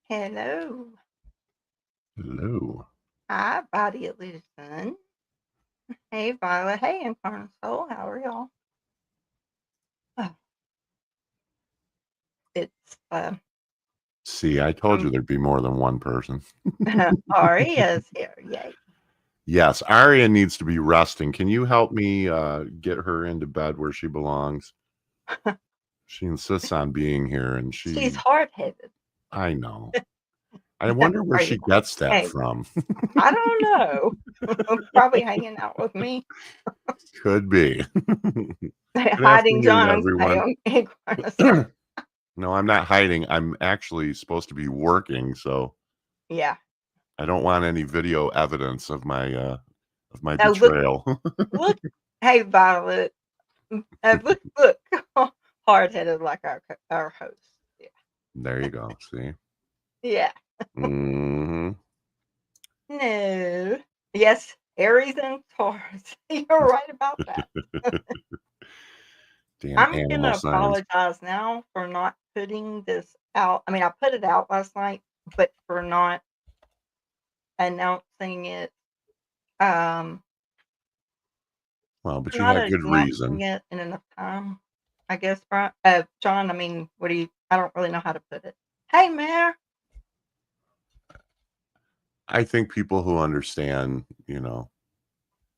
Hello. Hello. Hi, body illusion. Hey, Violet. Hey, Incarnate Soul. How are y'all? Oh, it's See, I told you there'd be more than one person. Aria's here. Yay. Yes, Aria needs to be resting. Can you help me get her into bed where she belongs? She insists on being here, and She's hard-headed. I know. I wonder where Are she you? gets that Hey, from. I don't know. Probably hanging out with me, Could be. Good hiding afternoon, John. Hey, everyone. Incarnate Soul. No, I'm not hiding. I'm actually supposed to be working, so Yeah. I don't want any video evidence of my Oh, look, betrayal. look. Hey, Violet. Look. Hard-headed like our host. Yeah. There you go. See? Yeah. Hmm. No. Yes, Aries and Taurus. You're right about that. Damn I'm animal gonna signs. apologize now for not putting this out. I mean, I put it out last night, but for not announcing it, um, Well, but for you not had good announcing reason. it in enough time, I guess, Brian. John, I mean, what do you? I don't really know how to put it. Hey, Mayor. I think people who understand, know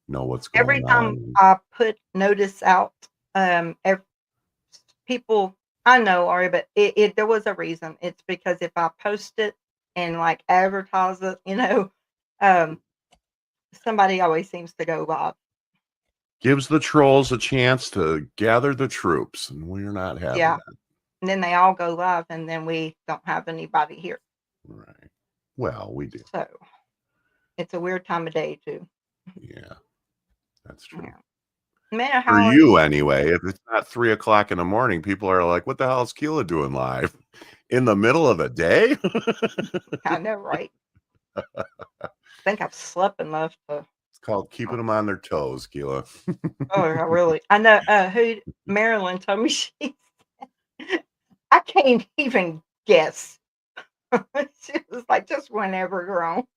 what's Every going time on. I put notice out, people I know, Ari, but there was a reason. It's because if I post it and like advertise it, um, somebody always seems to go live. Gives the trolls a chance to gather the troops, and we're not having Yeah. that. And then they all go live and then we don't have anybody here. Right. Well, we do. So it's a weird time of day too. Yeah, that's true. Yeah. Mayor, For how are you, you? anyway. If it's not 3 o'clock in the morning, people are like, "What the hell is Keela doing live in the middle of the day?" I know, right? I think I've slept enough to It's called keeping them on their toes, Keela. I know who Marilyn told me she I can't even guess. She was like, just whenever, girl.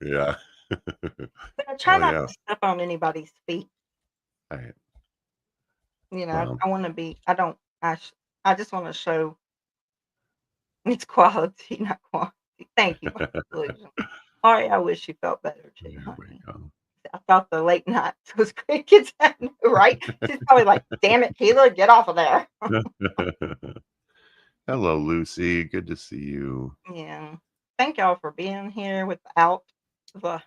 Yeah. But I try Oh not yeah. to step on anybody's feet. Right. I Well, want to be. I don't. I just want to show it's quality, not quantity. Thank you, my illusion. All right, I wish you felt better too, there we honey. go. I thought the late nights was crickets, I know, right? She's probably like, "Damn it, Keela, get off of there." Hello, Lucy. Good to see you. Yeah. Thank y'all for being here without the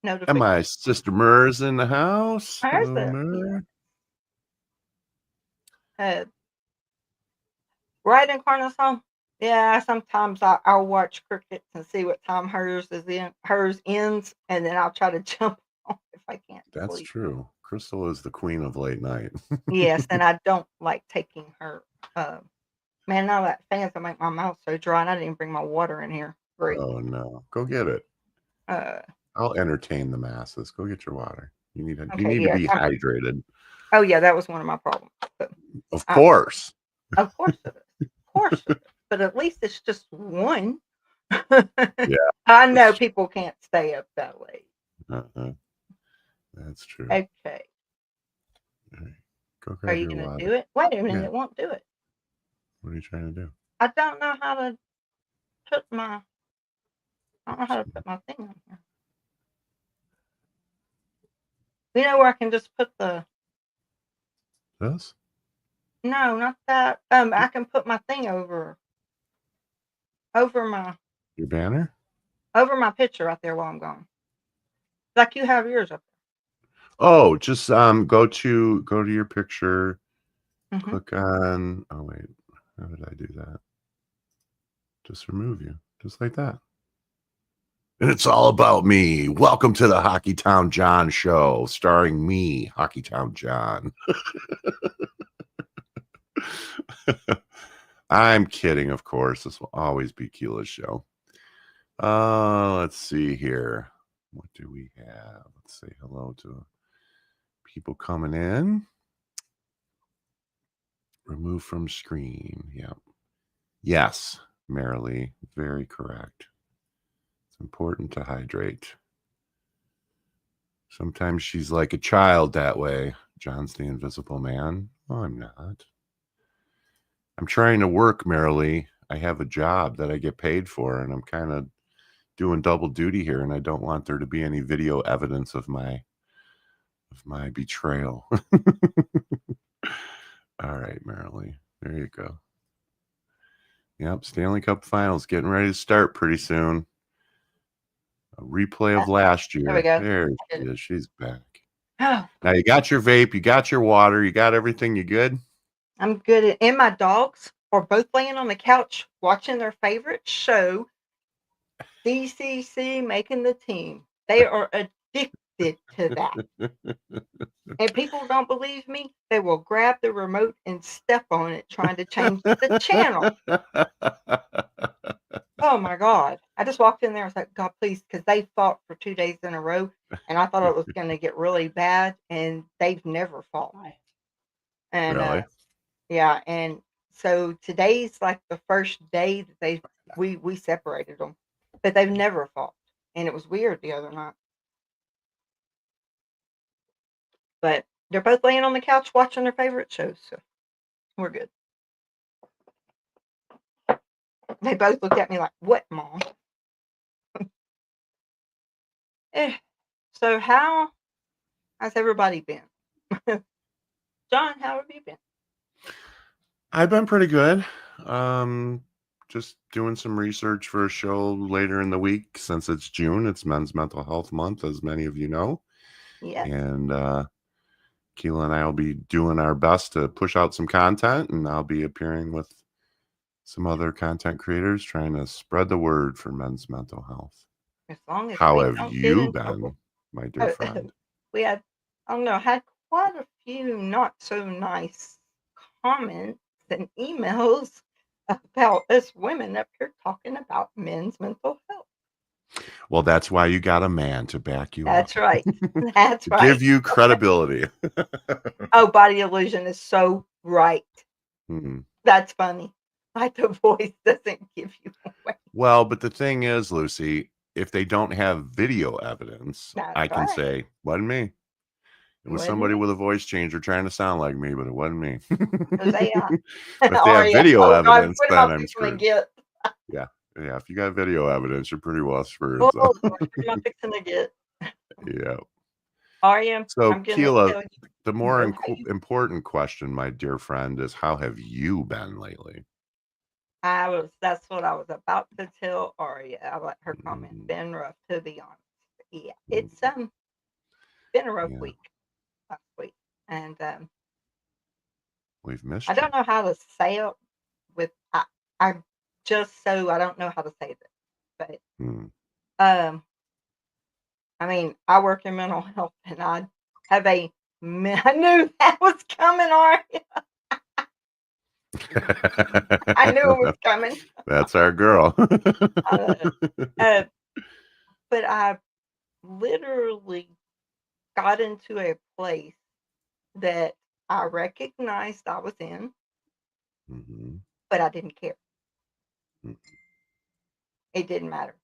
And my notification. sister Mer's in the house. How's Hello, the yeah? Mer. Uh, right in Corner's home. Yeah, sometimes I'll watch crickets and see what time hers ends, and then I'll try to jump on if I can't That's sleep. true. Crystal is the queen of late night. Yes, and I don't like taking her. Uh, man, now that fan's gonna make my mouth so dry, and I didn't even bring my water in here. Great. Oh no. Go get it. Uh, I'll entertain the masses. Go get your water. You okay, need to yeah. be hydrated. Oh, yeah, that was one of my problems. So, Of uh, course. of course it is. Of course it is. But at least it's just one. Yeah, I that's know true. people can't stay up that late. Uh-huh. That's true. Okay. All right. Go Are grab you your gonna water. do it? Wait a minute, Yeah. it won't do it. What are you trying to do? I don't know how to put my I don't know how to put my thing on here. You know where I can just put the This? no, not that. I can put my thing over my Your banner? over my picture right there while I'm gone. Like you have yours up Oh, just go to your picture, there. click on oh wait, how did I do that? Just remove you. Just like that. And it's all about me. Welcome to the Hockey Town John show, starring me, Hockey Town John. I'm kidding, of course. This will always be Keela's show. Let's see here. What do we have? Let's say hello to people coming in. Remove from screen. Yep. Yes. Marilee. Very correct. It's important to hydrate. Sometimes she's like a child that way. John's the invisible man. Oh, I'm not. I'm trying to work, Marilee. I have a job that I get paid for, and I'm kind of doing double duty here, and I don't want there to be any video evidence of my betrayal. All right, Marilee. There you go. Yep, Stanley Cup Finals getting ready to start pretty soon. A replay of last year. There we go. There she is. She's back. Oh, Now you got your vape, you got your water, you got everything. You good? I'm good. And my dogs are both laying on the couch watching their favorite show, CCC Making the Team. They are addicted to that. And people don't believe me, they will grab the remote and step on it trying to change the channel. Oh my God. I just walked in there and was like, God, please, because they fought for 2 days in a row, and I thought it was going to get really bad, and they've never fought. And Really? yeah, and so today's like the first day that we separated them, but they've never fought, and it was weird the other night. But they're both laying on the couch watching their favorite shows, so we're good. They both looked at me like, "What, Mom?" So how has everybody been? John, how have you been? I've been pretty good. Just doing some research for a show later in the week. Since it's June, it's Men's Mental Health Month, as many of you know. Yes. And Keela and I will be doing our best to push out some content, and I'll be appearing with some other content creators trying to spread the word for men's mental health. As long as How we have don't get you in been, trouble. my dear friend? We had, I don't know, had quite a few not so nice comments and emails about us women up here talking about men's mental health. Well, that's why you got a man to back you That's up. right. That's To right. give you credibility. Oh, body illusion is so right. Hmm. That's funny. Like the voice doesn't give you away. Well, but the thing is, Lucy, if they don't have video evidence, That's I can right. say, wasn't me. It was Wasn't somebody me. with a voice changer trying to sound like me, but it wasn't me. Hosea. But if they have Aria. video Oh, God, evidence, what am then I I'm fixing to screwed. get? Yeah. Yeah. If you got video evidence, you're pretty well screwed. Oh, So. gosh, what am I fixing to get? Yeah. Aria, So, I'm going to Keela, tell you. the more Know how you important question, my dear friend, is how have you been lately? that's what I was about to tell Aria. I let her comment. Mm, Been rough, to be honest. Yeah, mm, it's been a rough yeah, week last week, and we've I missed you. don't know how to say it. With I just so I don't know how to say this, but Mm. I mean I work in mental health, and I have I knew that was coming, Aria. I knew it was coming. That's our girl. Uh, but I literally got into a place that I recognized I was in, Mhm. but I didn't care. Mm. It didn't matter.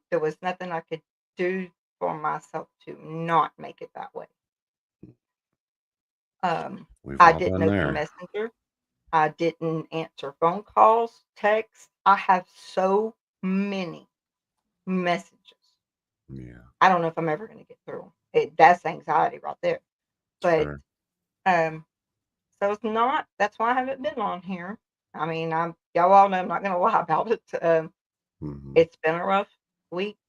There was nothing I could do for myself to not make it that way. We've I all didn't been open there. Messenger. I didn't answer phone calls, texts. I have so many messages. Yeah, I don't know if I'm ever going to get through them. That's anxiety right there. But sure. um, so it's not. That's why I haven't been on here. I mean, y'all all know I'm not going to lie about it. Mhm. It's been a rough week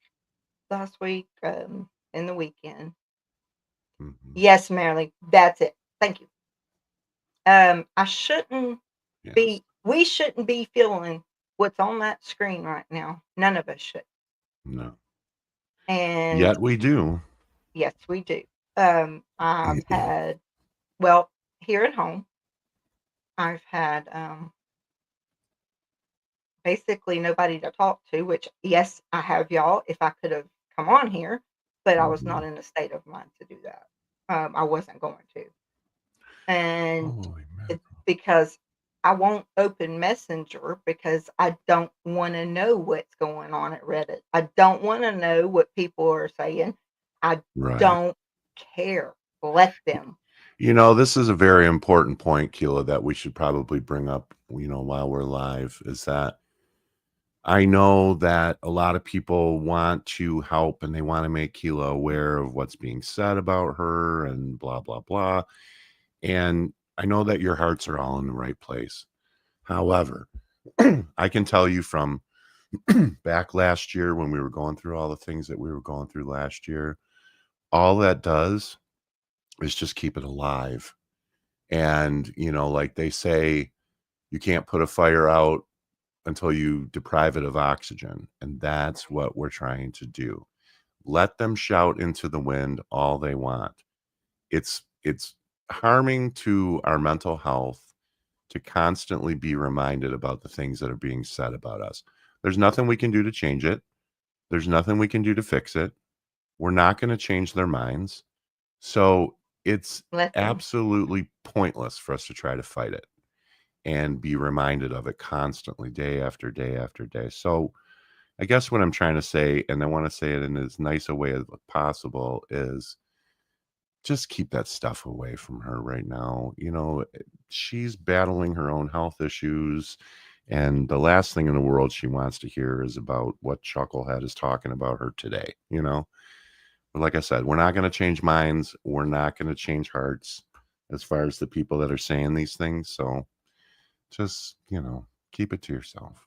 last week, in the weekend. Mhm. Yes, Marilyn, that's it. Thank you. I shouldn't Yes. be. We shouldn't be feeling what's on that screen right now. None of us should. No. And Yet we do. yes, we do. I've had, well, here at home, I've had basically nobody to talk to, which, yes, I have y'all if I could have come on here, but I was not Mhm. in a state of mind to do that. I wasn't going to. And Holy it, mackerel. because I won't open Messenger because I don't want to know what's going on at Reddit. I don't want to know what people are saying. I Right. don't care. Let them. This is a very important point, Keela, that we should probably bring up, while we're live, is that I know that a lot of people want to help and they want to make Keela aware of what's being said about her and blah, blah, blah. And I know that your hearts are all in the right place. However, I can tell you from back last year when we were going through all the things that we were going through last year, all that does is just keep it alive. And, like they say, you can't put a fire out until you deprive it of oxygen. And that's what we're trying to do. Let them shout into the wind all they want. It's harming to our mental health to constantly be reminded about the things that are being said about us. There's nothing we can do to change it. There's nothing we can do to fix it. We're not going to change their minds. So it's Let them. absolutely pointless for us to try to fight it and be reminded of it constantly, day after day after day. So I guess what I'm trying to say, and I want to say it in as nice a way as possible, is just keep that stuff away from her right now. She's battling her own health issues. And the last thing in the world she wants to hear is about what Chucklehead is talking about her today. But like I said, we're not going to change minds. We're not going to change hearts as far as the people that are saying these things. So just, keep it to yourself,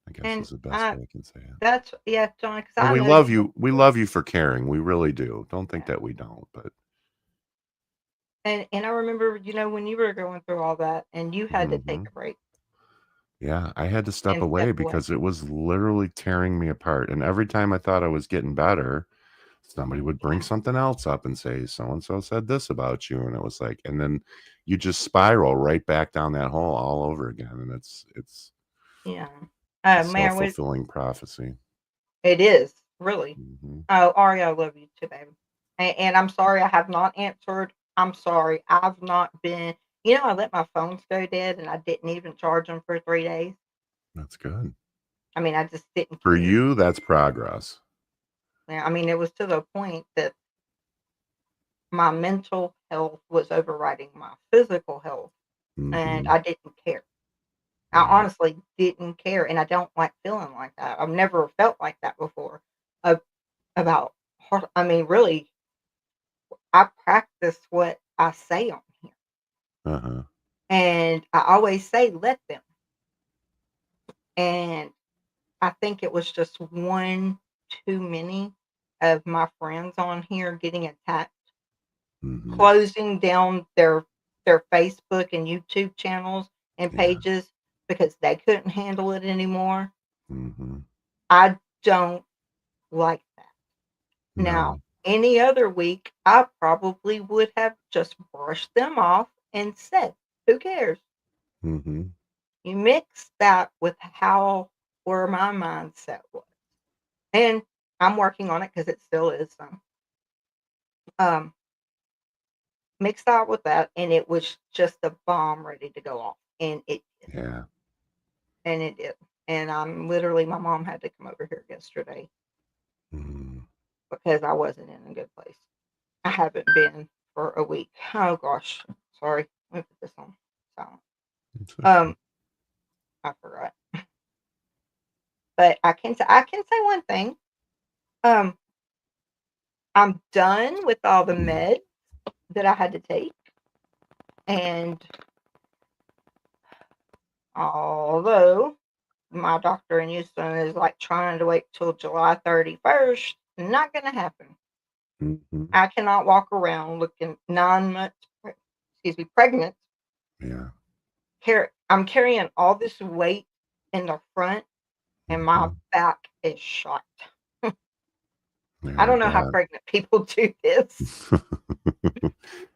I guess And is the best way I can say it. that's, yeah, John, because And I we know you. love you. We love you for caring. We really do. Don't think that we don't, but And I remember, when you were going through all that and you had to take mhm. a break Yeah, I had to step and step away away. because it was literally tearing me apart. And every time I thought I was getting better, somebody would bring Yeah. something else up and say, so and so said this about you. And it was like, and then you just spiral right back down that hole all over again. And it's Yeah. a Man, self-fulfilling prophecy. it is really. Hmm. Oh, Ari, I love you too, baby. And I'm sorry I have not answered. I'm sorry. I've not been, I let my phones go dead and I didn't even charge them for 3 days. That's good. I mean, I just didn't For care. you, that's progress. Yeah, I mean, it was to the point that my mental health was overriding my physical health, and Hmm. I didn't care. I Right. honestly didn't care, and I don't like feeling like that. I've never felt like that before. Uh, about, I mean, really, I practice what I say on here, Uh-huh. and I always say, "Let them." And I think it was just one too many of my friends on here getting attacked, Hmm. closing down their Facebook and YouTube channels and Yeah. pages because they couldn't handle it anymore. Hmm. I don't like that. Now, No. any other week, I probably would have just brushed them off and said, "Who cares?" Hmm. You mix that with how where my mindset was, and I'm working on it because it still is some. Um, Mix that with that, and it was just a bomb ready to go off, and it did, Yeah. and it did. And I'm literally, my mom had to come over here yesterday Mm. because I wasn't in a good place. I haven't been for a week. Oh gosh, sorry. Let me put this on silent. It's okay. Um, I forgot, but I can say one thing. Um, I'm done with all the Mm. meds that I had to take, and although my doctor in Houston is like trying to wait till July 31st, not going to happen. Mhm. I cannot walk around looking 9 months, excuse me, pregnant. Yeah. I'm carrying all this weight in the front, and my Mhm. back is shot. Yeah, I I don't know how bet. pregnant people do this.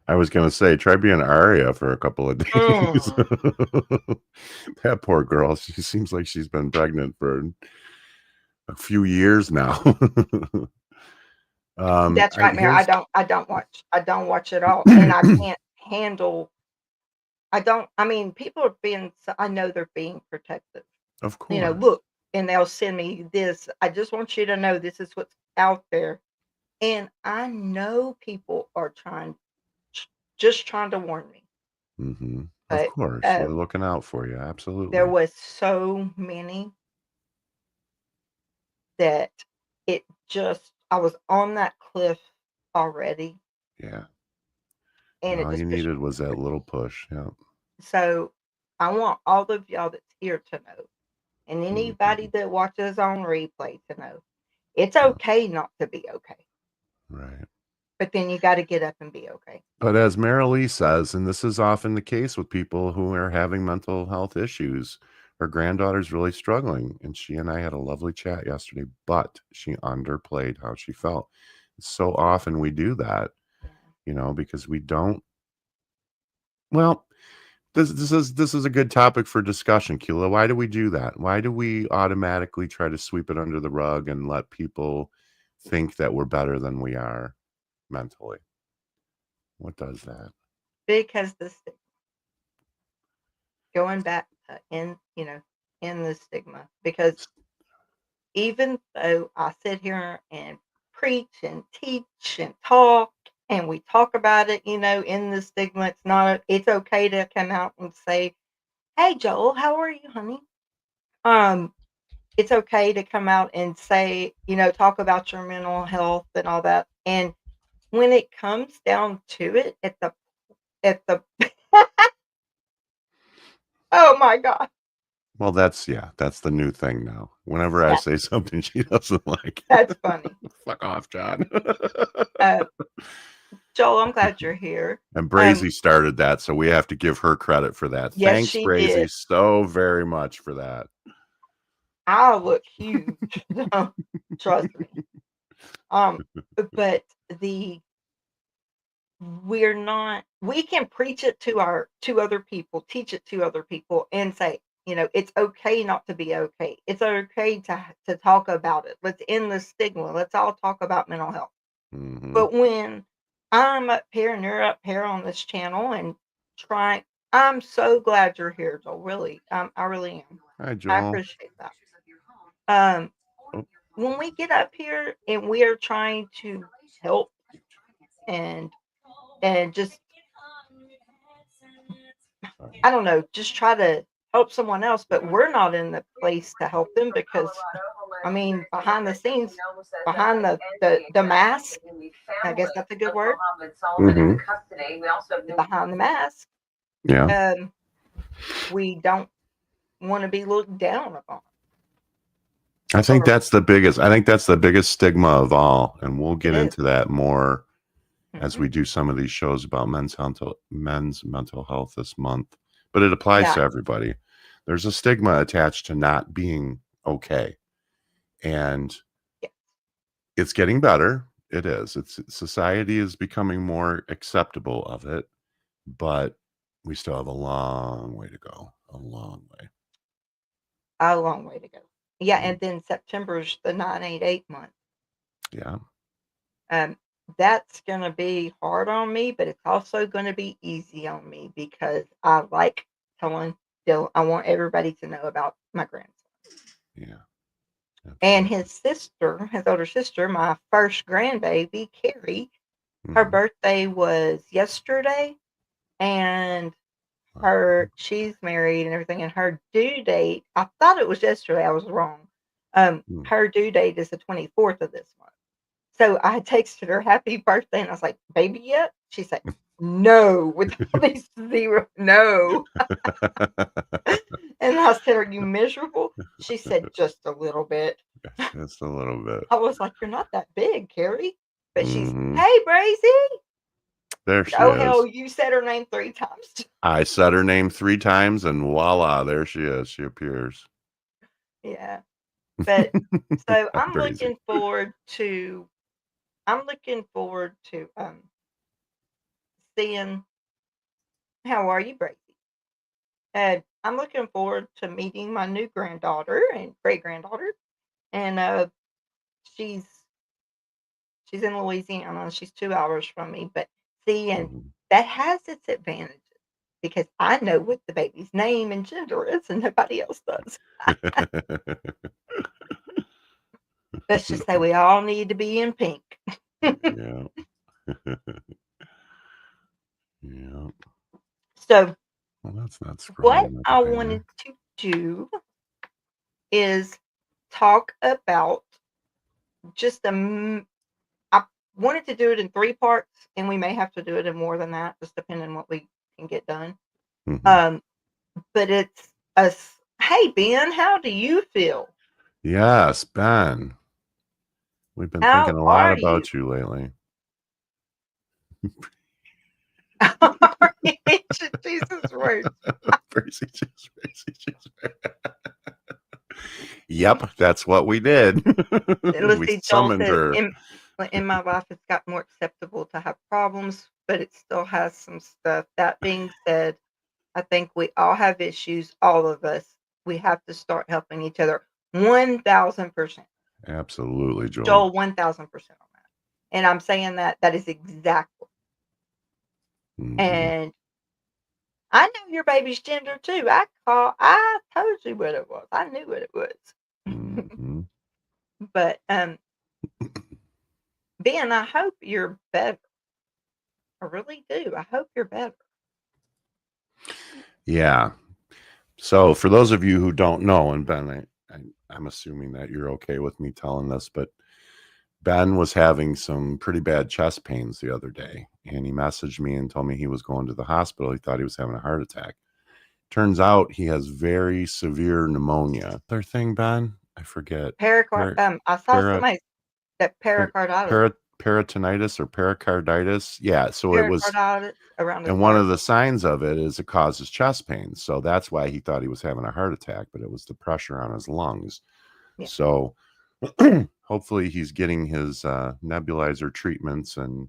I was gonna say, try being Aria for a couple of days. Mm. That poor girl, she seems like she's been pregnant for a few years now. That's I right, Mary. here's I don't watch at all, and I can't handle. I mean, people are being, I know they're being protective. Of You know, course. look, and they'll send me this. I just want you to know this is what's out there. And I know people are just trying to warn me. Of But course. They're looking out for you. there Absolutely. was so many that it just, I was on that cliff already, Yeah. and And it all you just pushed needed me was that over. little push. Yeah. So I want all of y'all that's here to know, and anybody Mhm. that watches on replay to know, it's Yeah. okay not to be okay. Right. But then you got to get up and be okay. But as Marilee says, and this is often the case with people who are having mental health issues, her granddaughter's really struggling. And she and I had a lovely chat yesterday, but she underplayed how she felt. So often we do that, Yeah. because we don't. Well, this is a good topic for discussion, Kila. Why do we do that? Why do we automatically try to sweep it under the rug and let people think that we're better than we are mentally? What does that? Because going back to in the stigma, because even though I sit here and preach and teach and talk, and we talk about it, in the stigma, it's okay to come out and say, "Hey, Joel, how are you, honey?" Um, it's okay to come out and say, talk about your mental health and all that. And when it comes down to it, at the oh my god, Well, that's the new thing now. Whenever I yeah, say something she doesn't like, that's funny. fuck off, John. Uh, Joel, I'm glad you're here. And Um, Brazy started that, so we have to give her credit for that. yes, Thanks, she Brazy, did. so very much for that. I look huge. Trust me. Um, but the we're not. We can preach it to other people, teach it to other people, and say, it's okay not to be okay. It's okay to talk about it. Let's end the stigma. Let's all talk about mental health. Hmm. But when I'm up here and you're up here on this channel and trying, I'm so glad you're here, Joel. Really, I really am. Hi, I Joel. appreciate that. Um, Oh, when we get up here and we are trying to help and just, sorry. I don't know, just try to help someone else, but we're not in the place to help them because, I mean, behind the scenes, behind the mask, I guess that's a good word. Hmm. Behind the mask, Yeah. um, we don't want to be looked down upon. I think Or that's the biggest. I think that's the biggest stigma of all, and we'll it get is. into that more as Mhm. we do some of these shows about men's mental health this month. But it applies Yeah, to everybody. There's a stigma attached to not being okay, and yeah. it's getting better. It is. It's society is becoming more acceptable of it, but we still have a long way to go. A long way. A long way to go. Yeah, Mm. and then September's the 988 month. Yeah. Um, that's gonna be hard on me, but it's also gonna be easy on me because I like telling Dylan. I want everybody to know about my grandson Yeah. and Absolutely. his sister, his older sister, my first grandbaby, Carrie. Her Hmm. birthday was yesterday, and Wow. she's married and everything, and her due date. I thought it was yesterday. I was wrong. Mm. Her due date is the 24th of this month. So I texted her happy birthday, and I was like, "Baby yet?" She said, "No," with all these zero, no. And I said, "Are you miserable?" She said, "Just a little bit." Just a little bit. I was like, "You're not that big, Carrie." But she's, Hmm. "Hey, Brazy." There she Oh hell, is. you said her name 3 times. I said her name 3 times, and voila, there she is. She appears. Yeah. But so Crazy. I'm looking forward to seeing how are you, Brazy? And I'm looking forward to meeting my new granddaughter and great granddaughter. And she's she's in Louisiana. She's 2 hours from me. But see, and Mhm. that has its advantages because I know what the baby's name and gender is, and nobody else does. Let's just say we all need to be in pink. Yeah. Yeah. So, Well, that's not what scrolling up I there. wanted to do is talk about just I wanted to do it in 3 parts, and we may have to do it in more than that, just depending on what we can get done. Mhm. Um, but it's hey, Ben, how do you feel? Yes, Ben. We've been thinking How a lot are you? about you lately. Jesus words. Crazy cheese, crazy cheese. Yep, that's what we did. Let's We see, Joel summoned says, her. in my life, it's got more acceptable to have problems, but it still has some stuff. That being said, I think we all have issues, all of us. We have to start helping each other. 1000%. Absolutely, Joel. Joel, 1000% on that. And I'm saying that is exactly. Hmm. And I know your baby's gender too. I told you what it was. I knew what it was. Hmm. But Ben, I hope you're better. I really do. I hope you're better. Yeah. So, for those of you who don't know, and Ben, I'm assuming that you're okay with me telling this, but Ben was having some pretty bad chest pains the other day, and he messaged me and told me he was going to the hospital. He thought he was having a heart attack. Turns out he has very severe pneumonia. Their thing, Ben, I forget. Pericard. Para, I saw para, somebody that para, pericarditis, para, peritonitis or pericarditis. Yeah. So it was, pericarditis around his and one heart. of the signs of it is it causes chest pain. So that's why he thought he was having a heart attack, but it was the pressure on his lungs. Yeah. So hopefully he's getting his nebulizer treatments and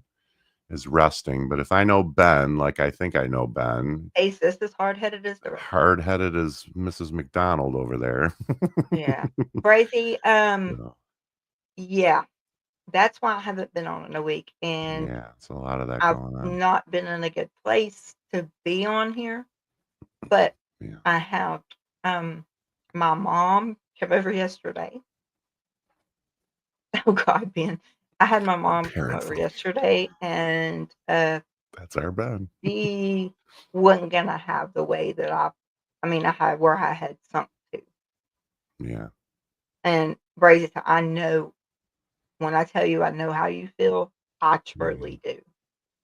is resting. But if I know Ben, like I think I know Ben, Ace is as hard headed as the rest. hard headed as Mrs. McDonald over there. Yeah. Crazy. So, Yeah. That's why I haven't been on in a week. And yeah, it's a lot of that I've going on. not been in a good place to be on here. But Yeah. I have my mom come over yesterday. Oh God, Ben. I had my mom come Parent over phone. yesterday, and That's our Ben. she wasn't gonna have the way that I mean, I had where I had sunk to. Yeah. And Brazy, I know when I tell you I know how you feel, I Yeah. truly do.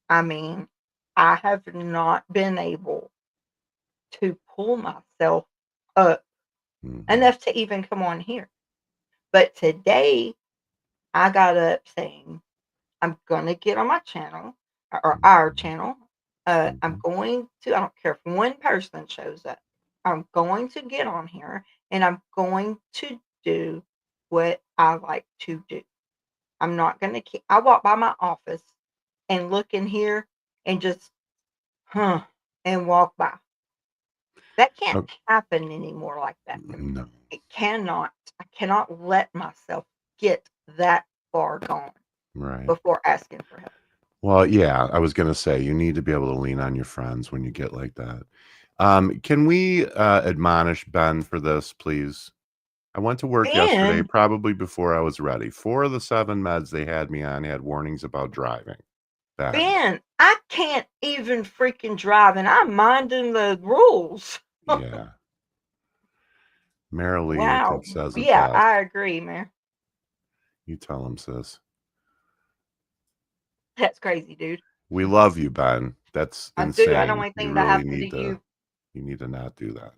I mean, I have not been able to pull myself up Hmm. enough to even come on here. But today I got up saying, I'm gonna get on my channel or our Hmm. channel. I'm Hmm. going to, I don't care if one person shows up. I'm going to get on here and I'm going to do what I like to do. I'm not gonna keep I walk by my office and look in here and just huh and walk by. That can't Oh, happen anymore like that to me. no. It cannot. I cannot let myself get that far gone Right. before asking for help. Well, yeah, I was going to say you need to be able to lean on your friends when you get like that. Can we admonish Ben for this, please? I went to work yesterday, Ben, probably before I was ready. 4 of the 7 meds they had me on had warnings about driving. Ben. Ben, I can't even freaking drive, and I'm minding the rules. Yeah. Marilee, I Wow. think, says it Yeah, best. I agree, man. You tell him, sis. That's crazy, dude. We love you, Ben. That's I do. I don't insane. want You anything to really happen to need to you. not do that.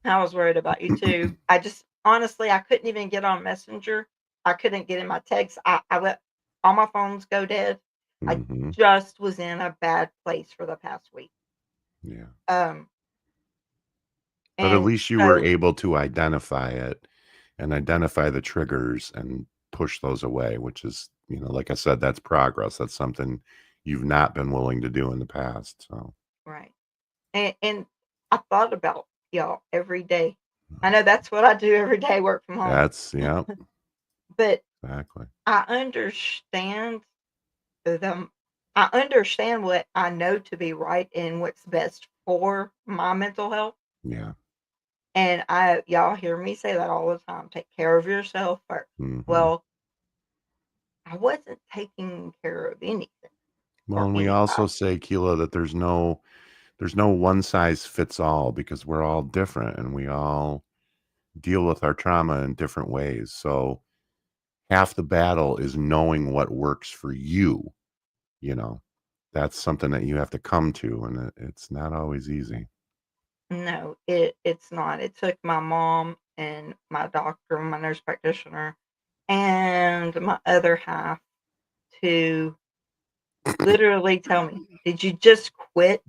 I was worried about you too. I just honestly, I couldn't even get on Messenger. I couldn't get in my text. I let all my phones go dead. I Hmm. just was in a bad place for the past week. Yeah. Um, But at and least you were so able to identify it and identify the triggers and push those away, which is, like I said, that's progress. That's something you've not been willing to do in the past. So, right. And I thought about y'all every day. I know that's what I do every day, work from home. yeah, But exactly. I them. I understand what I know to be right and what's best for my mental health. Yeah. And y'all hear me say that all the time. Take care of yourself first. Mm-hmm. Well, I wasn't taking care of anything Well, or and we also anybody. say, Keela, that there's no one size fits all because we're all different and we all deal with our trauma in different ways. So half the battle is knowing what works for you. You know, that's something that you have to come to, and it's not always easy. No, it's not. It took my mom and my doctor, my nurse practitioner, and my other half to literally tell me, "Did you just quit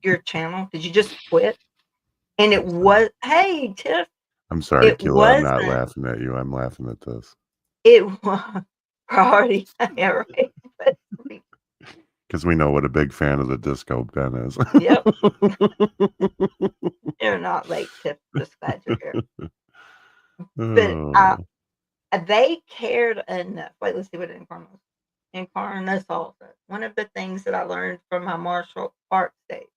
your channel? Did you just quit?" And it I'm sorry. was, hey, Tiff, I'm sorry, it Keela. I'm not wasn't. laughing at you. I'm laughing at this It was priority. Yeah, right. But, because we know what a big fan of the disco Ben is. yep, you're not late, Tiff. Just glad you're here. But Oh. they cared enough. Wait, let's see what Incarnasoul said. One of the things that I learned from my martial arts day,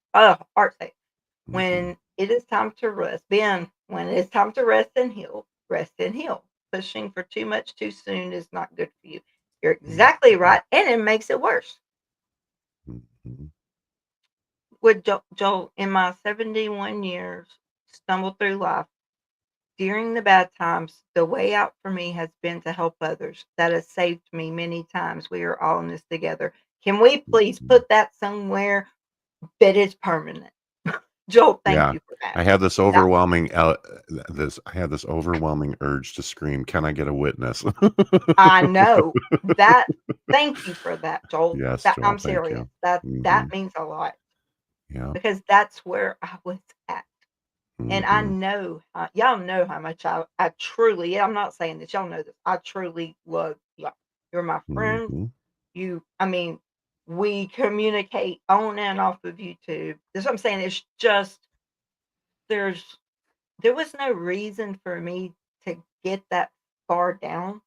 Mhm, when it is time to rest, Ben, when it's time to rest and heal, rest and heal. Pushing for too much too soon is not good for you. You're exactly mhm, right, and it makes it worse. mhm, With Joel, in my 71 years, stumbled through life, during the bad times, the way out for me has been to help others. That has saved me many times. We are all in this together. Can we please mhm. put that somewhere that is permanent? Joel, thank Yeah, you for that. I had this That overwhelming I had this overwhelming urge to scream, "Can I get a witness?" I know that. Thank you for that, Joel. Yes, That Joel, I'm thank serious. you. That Mhm. means a lot Yeah. because that's where I was at. And I Mhm, know, y'all know how much I truly, yeah, I'm not saying this, y'all know this. I truly love y'all. You're my friends. mhm. I mean, we communicate on and off of YouTube. That's what I'm saying. It's just, there's, there was no reason for me to get that far down,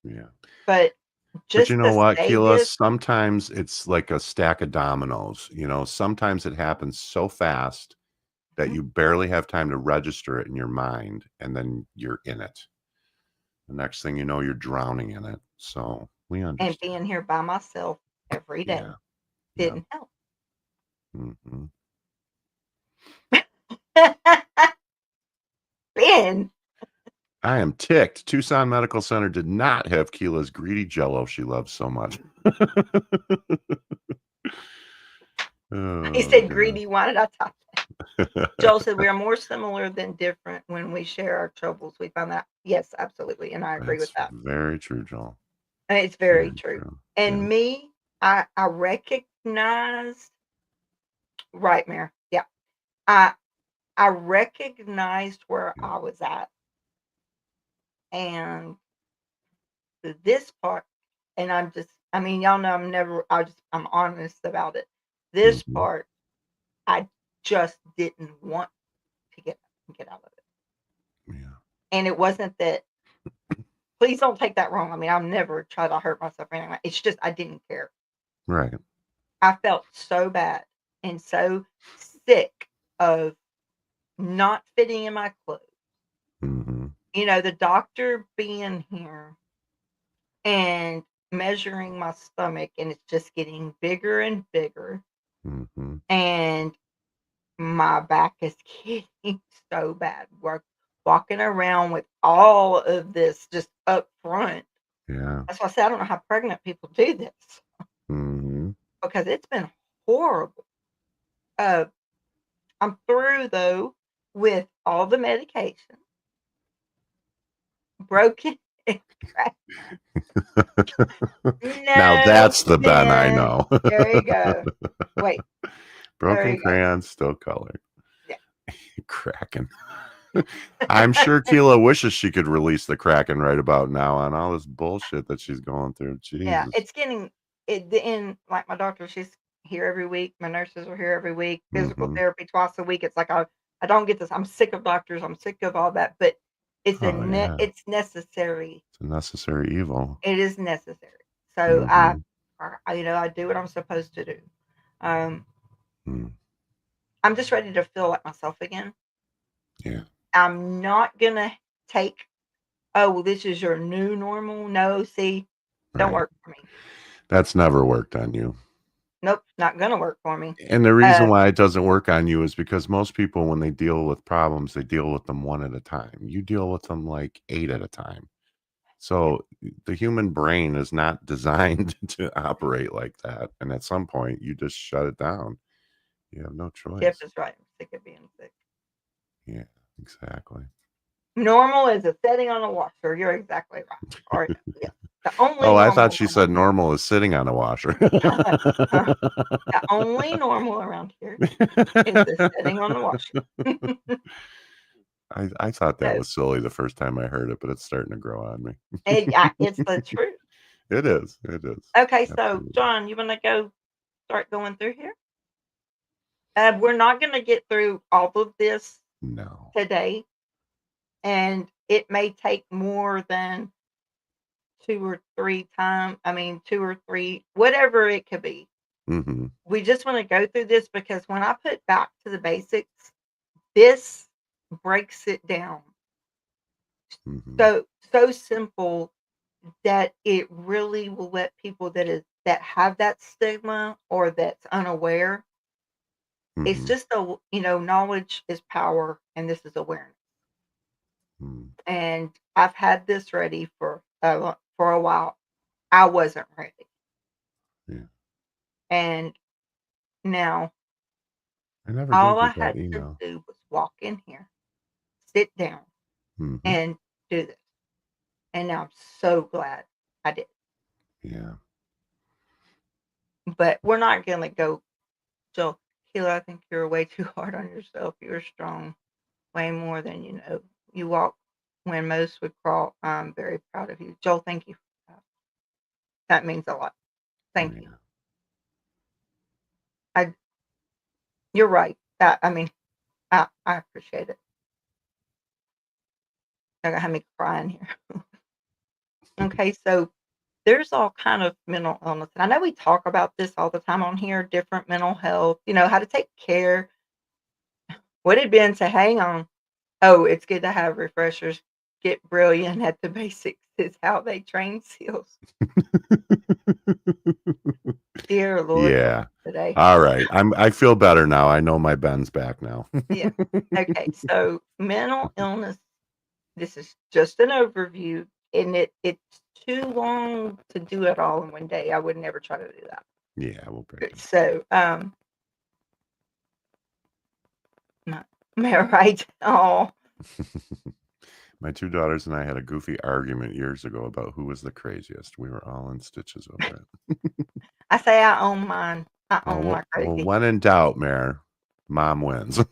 Yeah. but But you just know to what, say Keela? this, Sometimes it's like a stack of dominoes. Sometimes it happens so fast that mhm, you barely have time to register it in your mind, and then you're in it. The next thing you know, you're drowning in it. So we and understand. being here by myself every day Yeah. Yeah. didn't help. Hmm. Ben, I am ticked. Tucson Medical Center did not have Keela's greedy jello she loves so much. he Oh, said God. greedy. Why did I type? Joel said, "We are more similar than different when we share our troubles. We find that." Yes, absolutely. And I agree with That's that. very true, Joel. And it's very Very true. true. Yeah. And me, I recognized, right, Mayor. Yeah. I, I recognized where Yeah. I was at. And this part, and I mean, y'all know I'm honest about it. This Hmm. part, I just didn't want to get out of it. Yeah. And it wasn't that, please don't take that wrong. I mean, I've never tried to hurt myself or anything like. It's just I didn't care. Right. I felt so bad and so sick of not fitting in my clothes. Hmm. The doctor being here and measuring my stomach, and it's just getting bigger and bigger, Hmm. and my back is getting so bad. We're walking around with all of this just up front. Yeah. That's why I say I don't know how pregnant people do this Hmm. because it's been horrible. Uh, I'm through though with all the medication, broken and cracked. Now No, that's the Ben I Ben. know. There you go. Wait, there Broken you go. crayons, still colored. Yeah. Kraken. I'm sure Keela wishes she could release the Kraken right about now on all this bullshit that she's going through. Yeah, Jesus. it's getting it in like my doctor, she's here every week. My nurses are here every week. Physical Hmm. therapy twice a week. It's like I don't get this. I'm sick of doctors. I'm sick of all that. But Oh yeah, it's necessary. it's a necessary evil. It is necessary. So Hmm. I do what I'm supposed to do. Um, Mm. I'm just ready to feel like myself again. Yeah. I'm not gonna take, oh, well, this is your new normal. No, see, don't Right. work for me. That's never worked on you. Nope, not gonna work for me. And the reason why it doesn't work on you is because most people, when they deal with problems, they deal with them one at a time. You deal with them like 8 at a time. Yeah, So the human brain is not designed to operate like that. And at some point, you just shut it down. You have no Jeff choice. is right. I'm sick of being sick. Yeah, exactly. Normal is a setting on a washer. You're exactly right. Or yeah, the only Oh, I thought normal she said normal is sitting on a washer. the only normal around here is the setting on the washer. I thought that So, was silly the first time I heard it, but it's starting to grow on me. it's the truth. It is. It is. Okay, so Absolutely. John, you want to go start going through here? We're not going to get through all of this No. today, and it may take more than 2 or 3, whatever it could be. Mm-hmm. We just want to go through this because when I put back to the basics, this breaks it down Mm-hmm. so simple that it really will let people that have that stigma or that's unaware. It's Mm-hmm. just knowledge is power, and this is awareness. Mm-hmm. And I've had this ready for a while. I wasn't ready, Yeah. and now I never did all I get that had to email. do was walk in here, sit down, Mm-hmm. and do this. And now I'm so glad I did. Yeah. But we're not gonna go. So, Keela, I think you're way too hard on yourself. You're strong, way more than you know. You walk when most would crawl. I'm very proud of you. Joel, thank you for that. That means a lot. Oh, Thank you. yeah. I You're right. I appreciate it. You're gonna have me crying here. Okay, so there's all kind of mental illness. And I know we talk about this all the time on here, different mental health, how to take care. What did Ben say? Hang on. Oh, it's good to have refreshers. Get brilliant at the basics is how they train SEALs. Dear Lord, help Yeah. me today. All right. I feel better now. I know my Ben's back now. Yeah. Okay. So mental illness. This is just an overview, and it's too long to do it all in one day. I would never try to do that. Yeah, we'll break it. So, am I right? Oh, My 2 daughters and I had a goofy argument years ago about who was the craziest. We were all in stitches over it. I say I own mine. I Oh, own my well, crazy. when in doubt, Mayor, mom wins.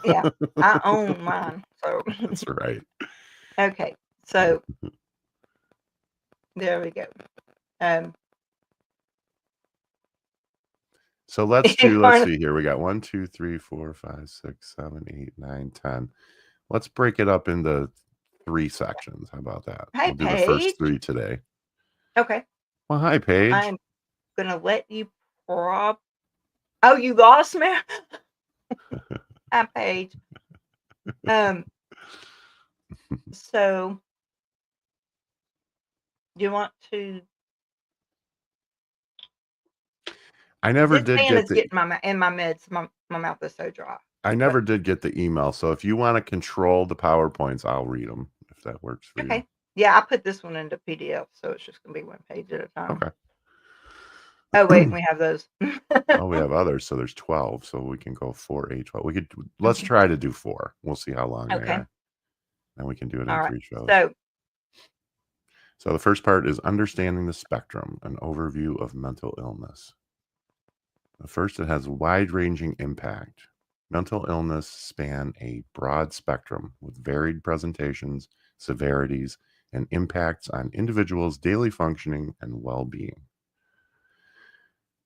Yeah, I own mine. So, That's right. okay. So there we go. Um, So let's kind of, see here. We got 1, 2, 3, 4, 5, 6, 7, 8, 9, 10. Let's break it up into 3 sections. How about that? hey, We'll do the first Paige. 3 today. Okay. Well, hi, Paige. I'm gonna let you prop. Oh, you lost me. Hi, Paige. Um. So you want to? I never This did fan get is the getting in my meds. My mouth is so dry I because never did get the email. So if you want to control the PowerPoints, I'll read them if that works for you. okay. Yeah, I put this one into PDF, so it's just gonna be one page at a time. Okay. Oh wait, we have those. Oh, we have others. So there's 12. So we can go 4, 8, 12. Let's Mhm. try to do 4. We'll see how long they Okay. are. And we can do it All in right. 3 shows. So So the first part is understanding the spectrum, an overview of mental illness. First, it has wide-ranging impact. Mental illness span a broad spectrum with varied presentations, severities, and impacts on individuals' daily functioning and well-being.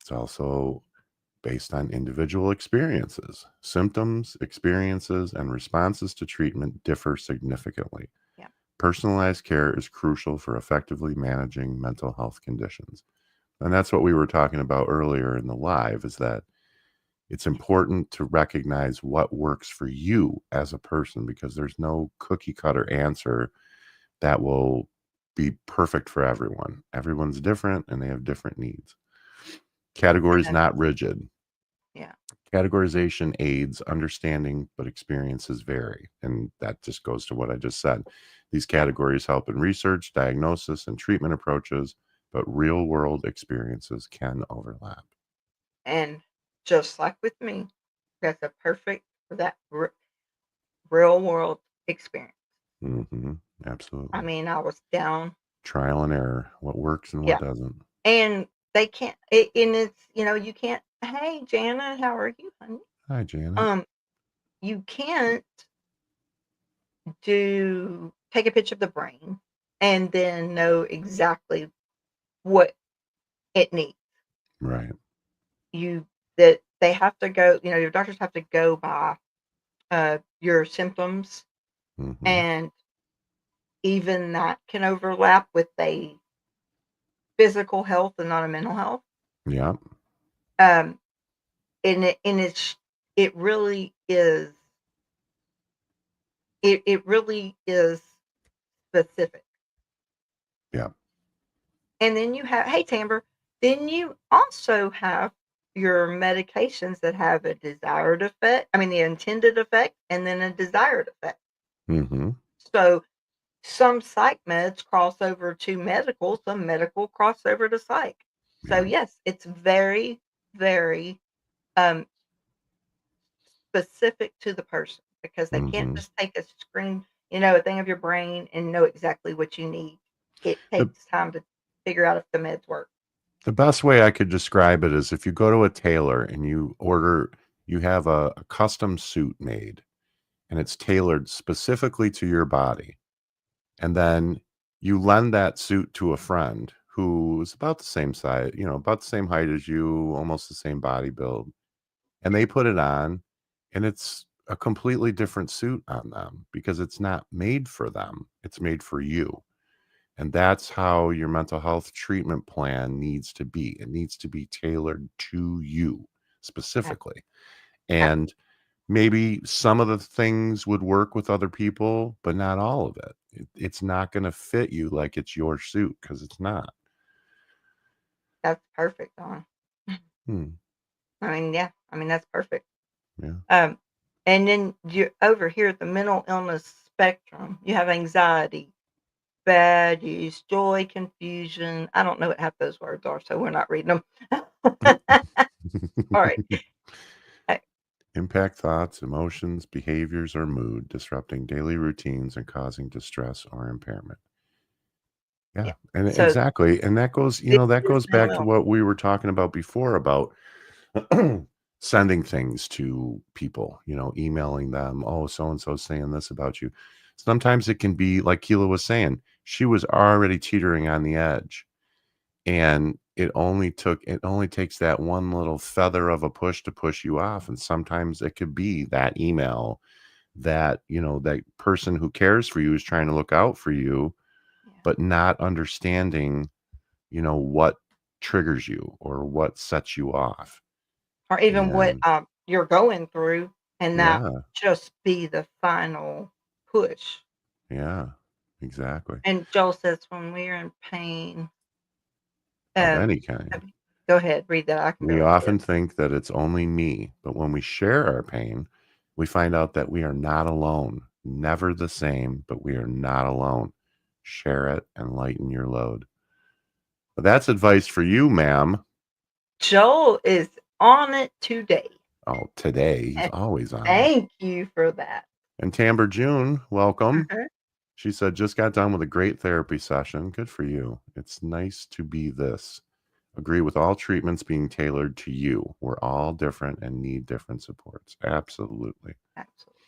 It's also based on individual experiences. Symptoms, experiences, and responses to treatment differ significantly. yeah. Personalized care is crucial for effectively managing mental health conditions. And that's what we were talking about earlier in the live, is that It's important to recognize what works for you as a person, because there's no cookie cutter answer that will be perfect for everyone. Everyone's different and they have different needs. Categories And not rigid. yeah. Categorization aids understanding, but experiences vary. And that just goes to what I just said. These Yeah. categories help in research, diagnosis, and treatment approaches, but real world experiences can overlap. And just like with me, that's a perfect for that real world experience. Hmm. I Absolutely. mean, I was down. Trial and error, what works and what Yeah. doesn't. And they can't, and it's, you can't, hey, Jana, how are you, honey? Hi, Janet. Um, you can't take a picture of the brain and then know exactly what it needs. Right. You that they have to go, your doctors have to go by your symptoms, Hmm. and even that can overlap with a physical health and not a mental health. Yeah. Um, and it really is it really is specific. Yeah. And then you have, hey, Tamber, then you also have your medications that have a desired effect. I mean, the intended effect and then a desired effect. Hmm. So some psych meds cross over to medical, some medical cross over to psych. So Yeah. yes, it's very, very um, specific to the person, because they can't Hmm. just take a thing of your brain and know exactly what you need. It The, takes time to figure out if the meds work. the best way I could describe it is if you go to a tailor and you have a custom suit made and it's tailored specifically to your body. And then you lend that suit to a friend who is about the same size, about the same height as you, almost the same body build. And they put it on, and it's a completely different suit on them because it's not made for them. It's made for you. And that's how your mental health treatment plan needs to be. It needs to be tailored to you specifically. And maybe some of the things would work with other people, but not all of it. It's not going to fit you like it's your suit because it's not. That's perfect, Dawn. Hmm. I mean, yeah, I mean, that's perfect. Yeah. Um, and then you over here at the mental illness spectrum, you have anxiety, bad use, joy, confusion. I don't know what half those words are, so we're not reading them. All right. Uh, Impact thoughts, emotions, behaviors, or mood, disrupting daily routines and causing distress or impairment. Yeah. yeah. And So exactly. And this that is goes mental back to illness. what we were talking about before about sending things to people, emailing them, oh, so and so saying this about you. Sometimes it can be like Keela was saying, she was already teetering on the edge. And it only takes that one little feather of a push to push you off. And sometimes it could be that email that, that person who cares for you is trying to look out for you, Yeah. but not understanding, what triggers you or what sets you off. Or even what And you're going through, and that yeah, just be the final push. yeah, exactly. And Joel says, when we are in pain, Of um, any kind. go ahead, read that. I can We barely hear. often think that it's only me, but when we share our pain, we find out that we are not alone. Never the same, but we are not alone. Share it and lighten your load. But that's advice for you, ma'am. Joel is on it today. Oh, today he's And always on it. thank you for that. And Tamber June, welcome. Uh-huh. She said, just got done with a great therapy session. Good for you. It's nice to be this. Agree with all treatments being tailored to you. We're all different and need different supports. Absolutely. Absolutely.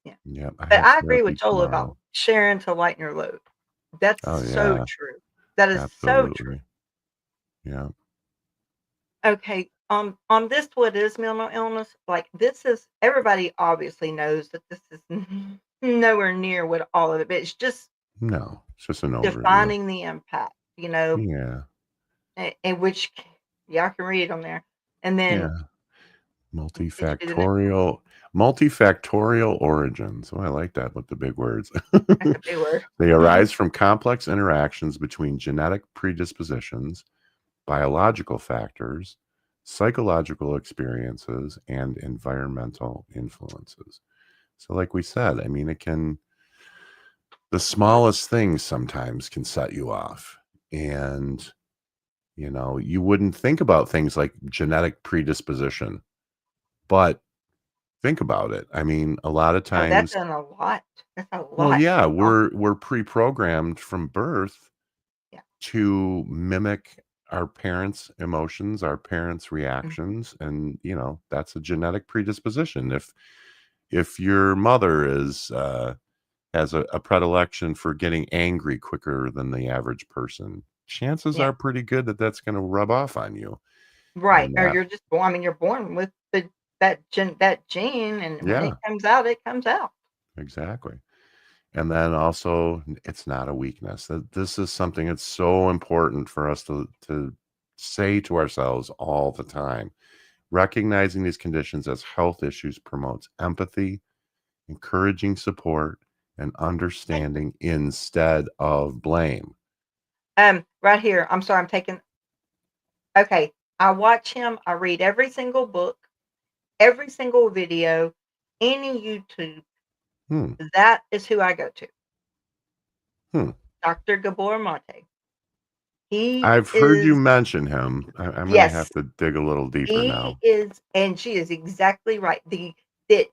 Yeah. Yep. I But have I agree therapy with Joel about tomorrow. sharing to lighten your load. That's Oh, so yeah. true. That is so true. Absolutely. Yeah. Okay. On this, what is mental illness? Like, this is, everybody obviously knows that this is nowhere near what all of it, but it's just No, it's just an overview. defining the impact, Yeah. in which, yeah, I can read on there. And then Yeah. Did you do the next one? Multifactorial origins. Oh, I like that with the big words. That's a big word. They arise from complex interactions between genetic predispositions, biological factors, psychological experiences, and environmental influences. So, like we said, I mean, the smallest things sometimes can set you off. And, you wouldn't think about things like genetic predisposition, but think about it. I mean, a lot of Oh, that's times, a lot. That's a well, lot yeah, going on. we're pre-programmed from birth Yeah. to mimic our parents' emotions, our parents' Mhm. reactions, and that's a genetic predisposition. If your mother has a predilection for getting angry quicker than the average person, chances Yeah. are pretty good that that's going to rub off on you. Right. And Or that, you're just born. I mean, you're born with that gene, and when it yeah, comes out, it comes out. exactly. And then also, it's not a weakness. That this is something that's so important for us to say to ourselves all the time. Recognizing these conditions as health issues promotes empathy, encouraging support, and Hey, understanding instead of blame. right here. I'm sorry. I'm taking. Okay. I watch him. I read every single book, every single video, any YouTube. Hmm. That is who I go to. Hmm. Dr. Gabor Mate. He I've heard you is, mention him. I'm going to have yes, to dig a little deeper he now. is, and she is exactly right. That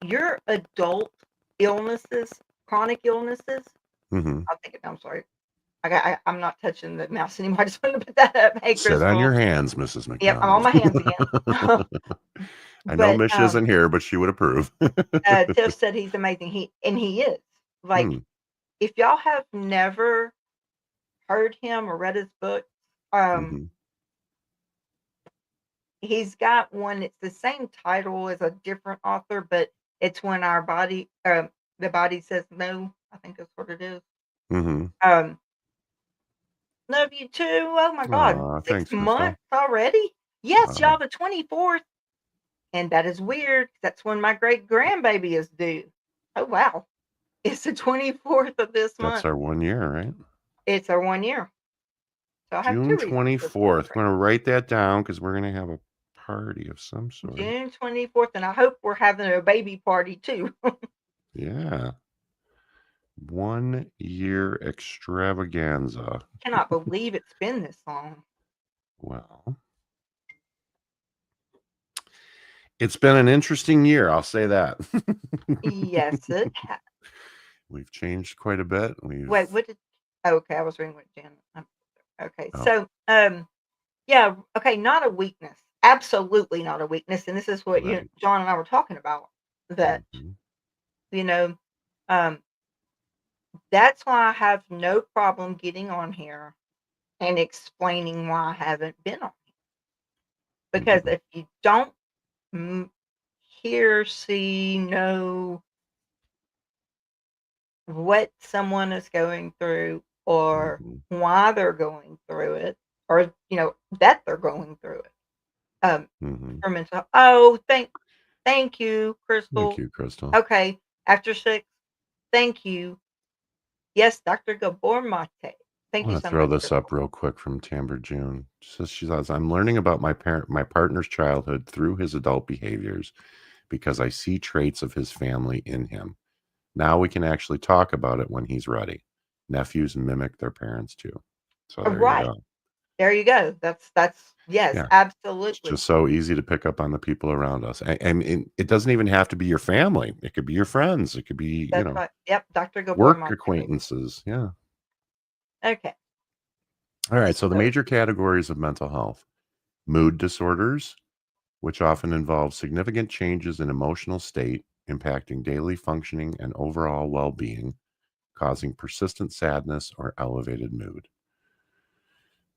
your adult illnesses, chronic illnesses. Hmm. I'll take it. I'm sorry. I'm not touching the mouse anymore. I just wanted to put that up. Hey, Sit on your Crystal. hands, Mrs. Yep, I'm on McDonald. my hands again. I know But Mish isn't here, but she would approve. Tiff said he's amazing. He is. Like, Hmm. if y'all have never heard him or read his book, um, Hmm. he's got one. It's the same title as a different author, but it's when the body says no. I think that's what it is. Hmm. Um, love you too. Oh my God, Aw, six thanks, Crystal. months already? Yes, Wow. y'all, the 24th. And that is weird. That's when my great grandbaby is due. Oh, wow. It's the 24th of this That's month. our 1 year, right? It's our 1 year. So I have June two reasons to 24th. I'm celebrate. going to write that down because we're going to have a party of some sort. June 24th. And I hope we're having a baby party too. Yeah. 1 year extravaganza. Cannot believe it's been this long. Well, it's been an interesting year. I'll say that. Yes, it has. We've changed quite a bit. Wait, what did, oh, okay, I was reading what Jan, okay. Oh, So, yeah, okay, not a weakness. Absolutely not a weakness. And this is what right. John and I were talking about, that, Hmm. you know, um, that's why I have no problem getting on here and explaining why I haven't been on here. Because Hmm. if you don't mm, hear, see, know what someone is going through, or Hmm. why they're going through it, or that they're going through it, um, Hmm. for mental. Oh, thank you, Thank Crystal. you, Crystal. Okay, after 6, thank you. Yes, Dr. Gabor Mate. I Thank you want to so throw much, this up Crystal. real quick from Tamber June. She says, I'm learning about my partner's childhood through his adult behaviors because I see traits of his family in him. Now we can actually talk about it when he's ready. Nephews mimic their parents too. So there you Right. go. There you go. That's yes, Yeah. It's absolutely. just so easy to pick up on the people around us. And it doesn't even have to be your family. It could be your friends. It could be, That's right. Yep, Dr. Gabor work Mate. acquaintances. Yeah. Okay. All right. So the So, major categories of mental health: mood disorders, which often involve significant changes in emotional state, impacting daily functioning and overall well being, causing persistent sadness or elevated mood.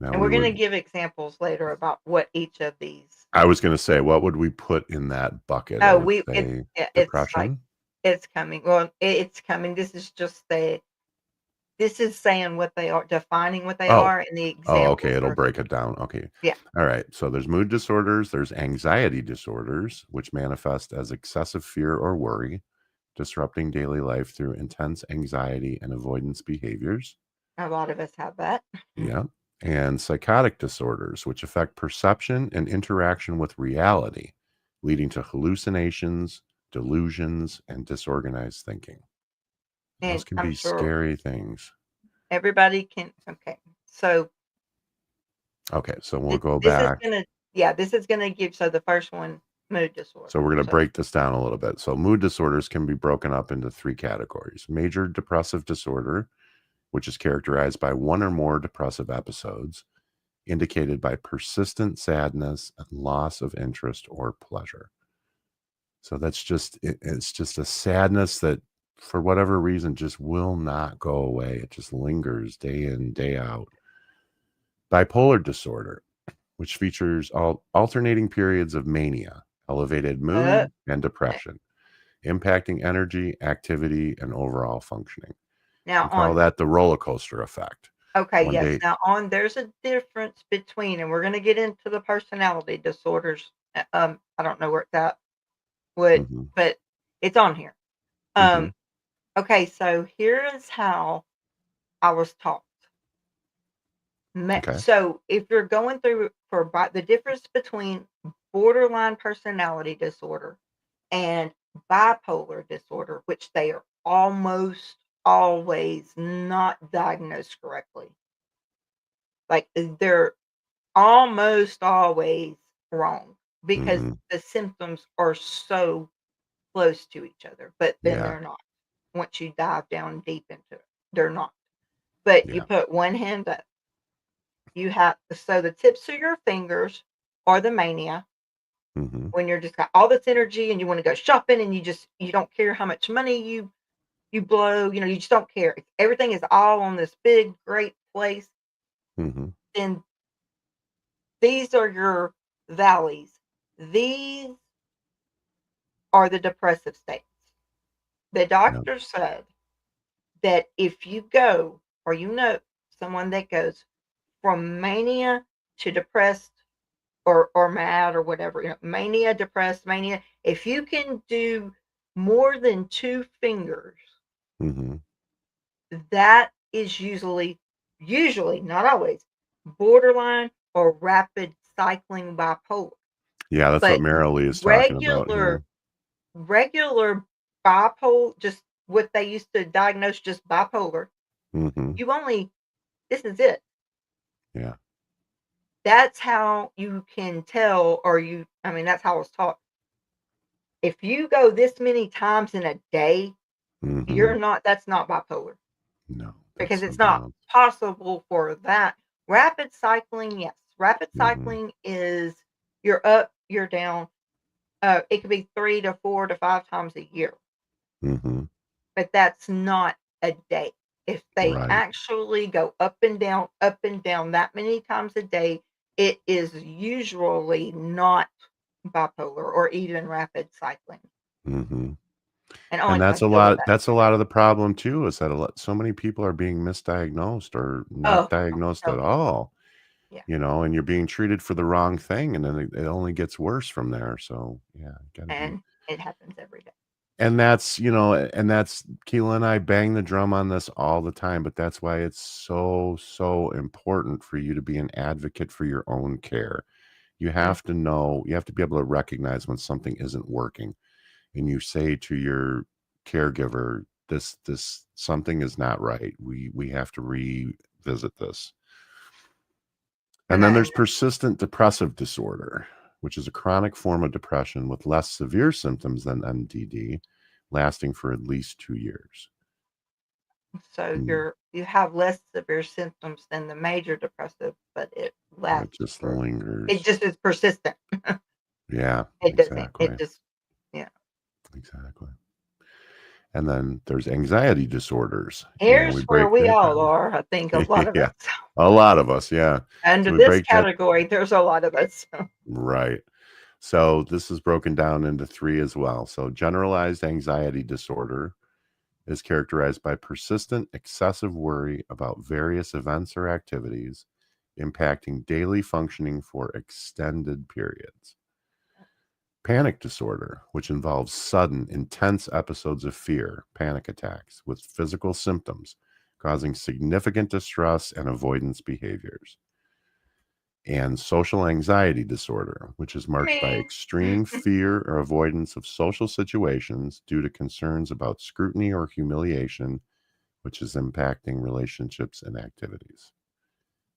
Now, and we're gonna give examples later about what each of these. I was going to say, what would we put in that bucket? I Oh, would say yeah, it's like depression. it's coming. Well, it's coming. This is just the This is saying what they are, defining what they Oh, are, and the oh, okay. examples It'll are break it down. Okay. yeah. All right. So there's mood disorders, there's anxiety disorders, which manifest as excessive fear or worry, disrupting daily life through intense anxiety and avoidance behaviors. A lot of us have that. Yeah. And psychotic disorders, which affect perception and interaction with reality, leading to hallucinations, delusions, and disorganized thinking. Those And can I'm be sure scary things. everybody can okay. So Okay. So we'll go this is back. gonna yeah, this is gonna give so the first one, mood So disorder. we're going to So break this down a little bit. So mood disorders can be broken up into three categories. Major depressive disorder, which is characterized by one or more depressive episodes, indicated by persistent sadness and loss of interest or pleasure. So that's just it's just a sadness that for whatever reason just will not go away. It just lingers day in, day out. Bipolar disorder, which features alternating periods of mania, elevated uh, mood, and depression, impacting energy, activity, and overall functioning. now We call on that the roller coaster effect. okay, One yes. day, Now on there's a difference between, and we're gonna get into the personality disorders. I don't know where it's at, what, hmm but it's on here. hmm Um, okay, so here is how I was taught. okay, So if you're going through the difference between borderline personality disorder and bipolar disorder, which they are almost always not diagnosed correctly. Like they're almost always wrong because hmm the symptoms are so close to each other, but then yeah, they're not. Once you dive down deep into it, they're not. But you yeah, put one hand up, you have so the tips of your fingers are the mania hmm when you're just got all this energy and you want to go shopping and you don't care how much money you blow, you just don't care. If everything is all on this big great place, hmm then these are your valleys. These are the depressive states. The yeah, doctor said that if you go or someone that goes from mania to depressed or mad or whatever, mania, depressed, mania, if you can do more than two fingers, hmm that is usually, not always, borderline or rapid cycling bipolar. yeah. That's what But Marilee is talking about regular here. regular bipolar, just what they used to diagnose just bipolar, hmm you only this is it. Yeah. That's how you can tell, or I mean, that's how I was taught. If you go this many times in a day, hmm that's not bipolar No, that's because it's something not else. possible for that. Rapid cycling, yes. Rapid hmm cycling is you're up, you're down. It could be 3 to 4 to 5 times a year, hmm but that's not a day. If they Right. actually go up and down that many times a day, it is usually not bipolar or even rapid cycling. hmm And And only that's time a deal with lot. that. That's a lot of the problem too. Is that so many people are being misdiagnosed or not Oh, diagnosed at tell me about all. yeah. And you're being treated for the wrong thing, and then it only gets worse from there. So yeah, got to be. And it happens every day. And that's Keela and I bang the drum on this all the time, but that's why it's so important for you to be an advocate for your own care. You Mm. have to know, you have to be able to recognize when something isn't working, and you say to your caregiver, this something is not right. We have to revisit this. And then And there's persistent depressive disorder, which is a chronic form of depression with less severe symptoms than MDD, lasting for at least 2 years. so Mm, you have less severe symptoms than the major depressive, but it it lasts just for it lingers. just is persistent. Yeah, It exactly. just yeah. Exactly. And then there's anxiety disorders, and Here's we where break we that all down. are, I think a lot of us. Yeah, a lot of us. Yeah. Under So we this break that. category, there's a lot of us. Right. So this is broken down into three as well. So generalized anxiety disorder, is characterized by persistent, excessive worry about various events or activities impacting daily functioning for extended periods. Panic disorder, which involves sudden, intense episodes of fear, panic attacks, with physical symptoms causing significant distress and avoidance behaviors. And social anxiety disorder, which is marked by Me. extreme fear or avoidance of social situations due to concerns about scrutiny or humiliation, which is impacting relationships and activities.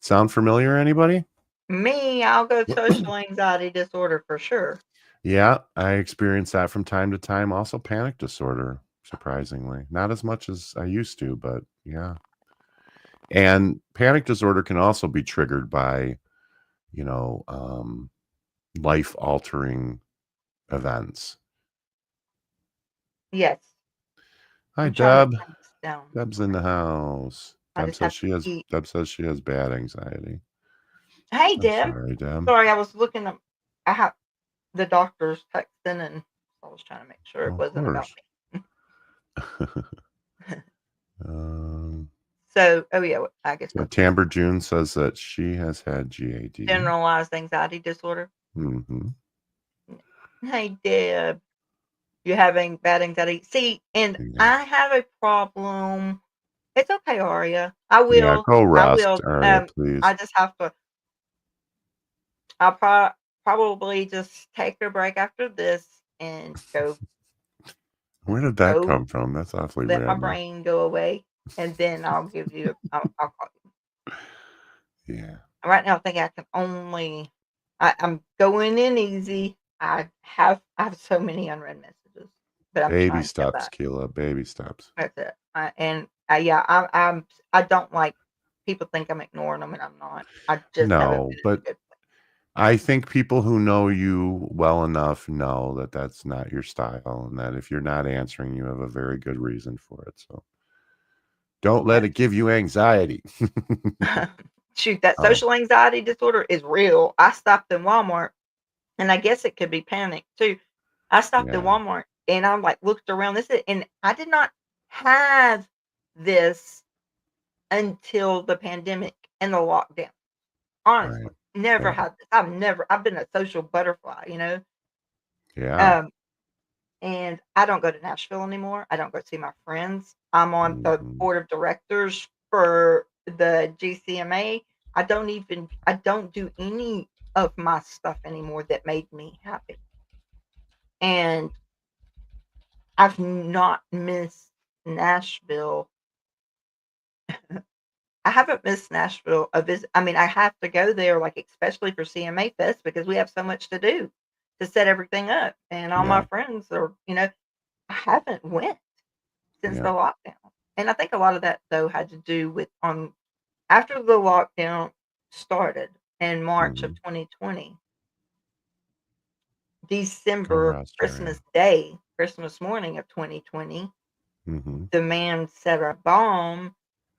Sound familiar, anybody? Me, I'll go social anxiety disorder for sure. Yeah, I experience that from time to time. Also, panic disorder, surprisingly. Not as much as I used to, but yeah. And panic disorder can also be triggered by, you know, life altering events. Yes. Hi, I'm trying to Deb. write this down. Deb's in Okay. the house. I just have to keep. Deb says she has bad anxiety. Hey, I'm Deb. sorry, Deb. Sorry, I was looking up. I have the doctor's texting, and I was trying to make sure it Of wasn't about course. me. um, So, oh yeah, I guess so we're Tamber June says that she has had GAD. generalized anxiety disorder. Mm-hmm. Hey, Deb, you having bad anxiety? See, and Yeah. I have a problem. It's okay, Aria. Yeah, go I rest, will. Aria, please. I just have to. I'll probably just take a break after this and Where did that go come from? That's awfully let my random. brain go away, and then I'll give you. I'll call you. Yeah. Right now, I think I can only. I'm going in easy. I have so many unread messages, but I'm Baby trying to get steps, back. Keela. Baby steps. That's it. Yeah, I don't like people think I'm ignoring them, and I'm not. I just haven't No, been in but a good place. I think people who know you well enough know that that's not your style, and that if you're not answering, you have a very good reason for it. So don't let it give you anxiety. Yes. Shoot, that Oh, social anxiety disorder is real. I stopped in Walmart, and I guess it could be panic too. I stopped in yeah, Walmart, and I like looked around. And I did not have this until the pandemic and the lockdown. right. Honestly, never Yeah, had this. I've been a social butterfly, you know. yeah. Um, and I don't go to Nashville anymore. I don't go see my friends. I'm on the Mhm. board of directors for the GCMA. I don't do any of my stuff anymore that made me happy. And I've not missed Nashville. I haven't missed Nashville a visit. I mean, I have to go there, like, especially for CMA Fest because we have so much to do to set everything up. And all my Yeah, friends are, I haven't went since yeah. the lockdown. And I think a lot of that though had to do with after the lockdown started in March of Hmm. 2020, Go December, rest, Christmas Aria. Day, Christmas morning of 2020, Mm-hmm. the man set a bomb,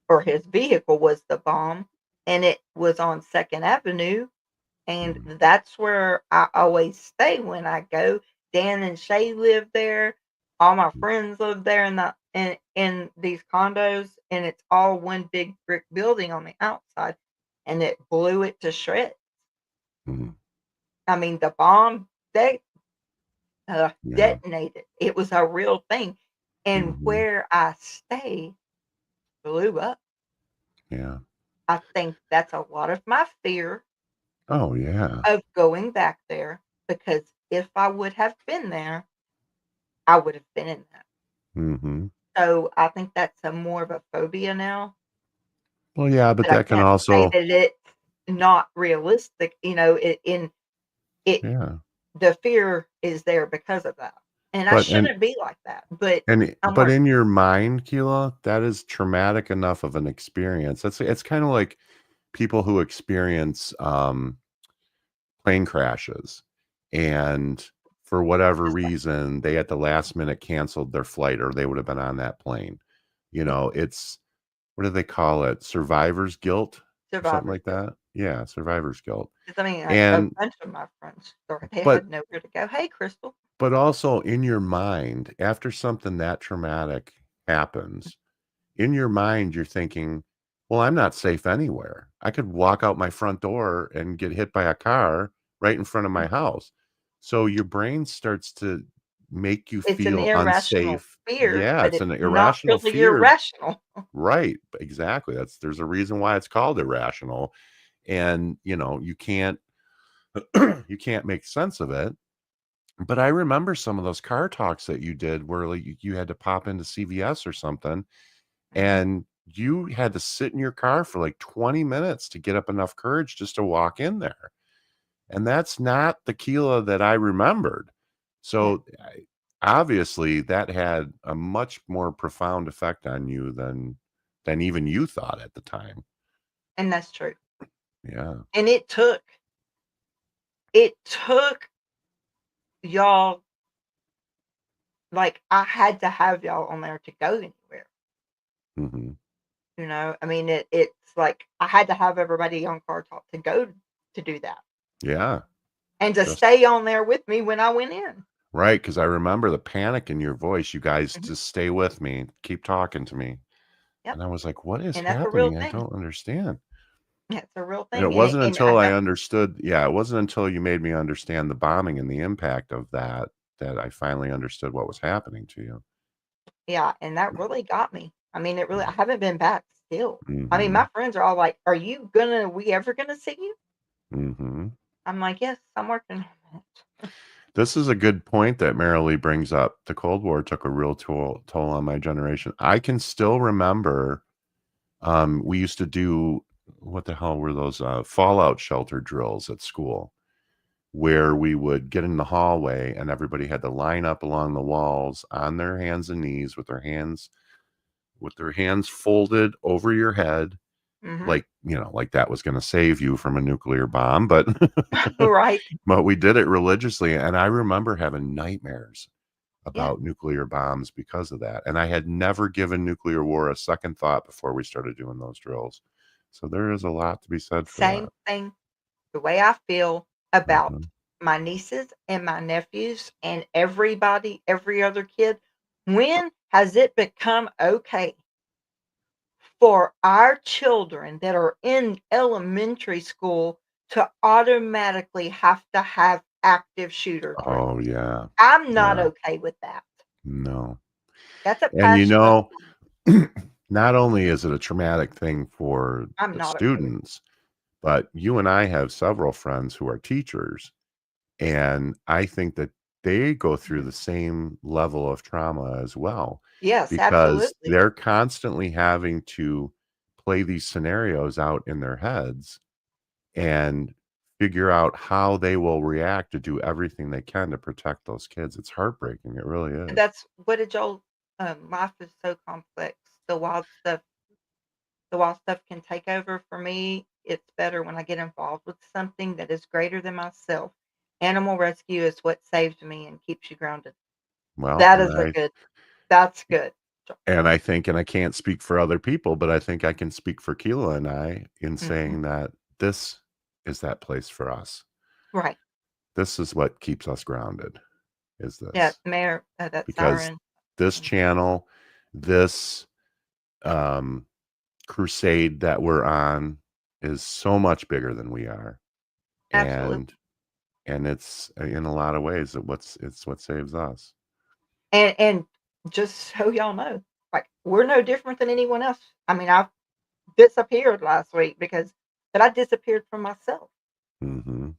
or his vehicle was the bomb, and it was on 2nd Avenue. And Mm-hmm. that's where I always stay when I go. Dan and Shay live there. All my friends live there in these condos, and it's all one big brick building on the outside, and it blew it to shreds. Mm-hmm. I mean, the bomb Yeah. detonated. It was a real thing, and Mm-hmm. where I stay blew up. Yeah. I think that's a lot of my fear Oh, yeah. of going back there, because if I would have been there, I would have been in that. Mm-hmm. So, I think that's a more of a phobia now, Well, yeah, but but I that can can't say also, that it's not realistic, it yeah. the fear is there because of that, and I But and shouldn't be like that, but I'm but learning. in your mind, Keela, that is traumatic enough of an experience. It's kind of like people who experience plane crashes, and for whatever reason, they at the last minute canceled their flight, or they would have been on that plane. It's, what do they call it? Survivor's guilt or something Survivor's like guilt. that. Yeah, survivor's guilt. 'Cause, I mean, a And bunch of my friends, they but had nowhere to go. "Hey, Crystal." but also in your mind, after something that traumatic happens, in your mind, you're thinking, well, I'm not safe anywhere. I could walk out my front door and get hit by a car right in front of my house. So your brain starts to make you It's an feel irrational unsafe. fear, Yeah, but it's it's an not irrational really fear. irrational. Right. Exactly. There's a reason why it's called irrational. And you can't you can't make sense of it. But I remember some of those car talks that you did where like you had to pop into CVS or something, Mhm. and you had to sit in your car for like 20 minutes to get up enough courage just to walk in there. And that's not the Keela that I remembered. Yeah, So obviously that had a much more profound effect on you than even you thought at the time. and that's true. Yeah. And it took y'all, like, I had to have y'all on there to go anywhere, Hmm. you know? I mean, it's like I had to have everybody on Car Talk to go to do that Yeah. and to Just stay on there with me when I went in. right. Cause I remember the panic in your voice. You guys Mhm. just stay with me, keep talking to me. Yep, And I was like, what is and that's a real happening? I thing. don't understand. That's a real And it thing, wasn't and I until I have understood, yeah, it wasn't until you made me understand the bombing and the impact of that that I finally understood what was happening to you. yeah, and that really got me. I mean, it really I haven't been back still. I mean, Mm-hmm. my friends are all like, we ever gonna see you?" Mm-hmm. I'm like, "Yes, I'm working on it." This is a good point that Marilee brings up. The Cold War took a real toll on my generation. I can still remember we used to do what the hell were those fallout shelter drills at school where we would get in the hallway and everybody had to line up along the walls on their hands and knees with their hands folded over your head, Mhm. like like that was going to save you from a nuclear bomb, but Right. but we did it religiously, and I remember having nightmares Yeah. about nuclear bombs because of that, and I had never given nuclear war a second thought before we started doing those drills. So there is a lot to be said for Same that. thing, the way I feel about Mhm. my nieces and my nephews and everybody, every other kid. When has it become okay for our children that are in elementary school to automatically have to have active shooter training? Oh yeah. I'm not Yeah. okay with that. No. That's a And passion of mine. not only is it a traumatic thing for I'm the not okay with students, but you and I have several friends who are teachers, and I think that they go it. through Mhm. the same level of trauma as well Yes, because absolutely. they're constantly having to play these scenarios out in their heads and figure out how they will react to do everything they can to protect those kids. It's heartbreaking. It really And is. that's what did y'all life is so complex. The wild stuff can take over for me. It's better when I get involved with something that is greater than myself. Animal rescue is what saves me and keeps you grounded. Well, That and is a good that's good. I think, and I can't speak for other people, but I think I can speak for Keela and I in Mhm. saying that this is that place for us. Right. This is what keeps us grounded, is Yeah, this. Mayor, that Because siren. this Mhm. channel, this um, crusade that we're on is so much bigger than we are. Absolutely. And it's in a lot of ways that it's what saves us. And just so y'all know, like, we're no different than anyone else. I mean, I disappeared last week but I disappeared from myself, Hmm.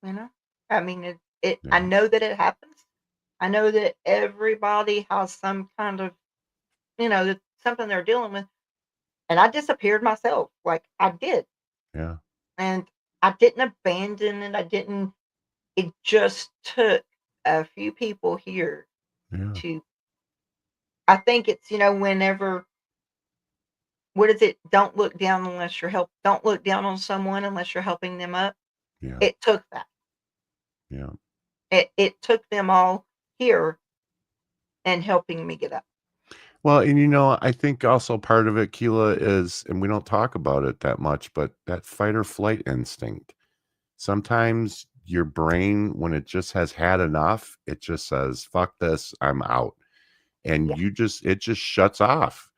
you know? I mean, I Yeah. know that it happens. I know that everybody has some kind of, that's something they're dealing with. And I disappeared myself. Like I did. Yeah. And I didn't abandon it. It just took a few people here Yeah. to, I think it's, whenever, what is it? Don't look down on someone unless you're helping them up. Yeah. It took that. Yeah. It took them all here and helping me get up. Well, and I think also part of it, Keela, is, and we don't talk about it that much, but that fight or flight instinct. Sometimes your brain, when it just has had enough, it just says, fuck this, I'm out. and Yeah. it just shuts off,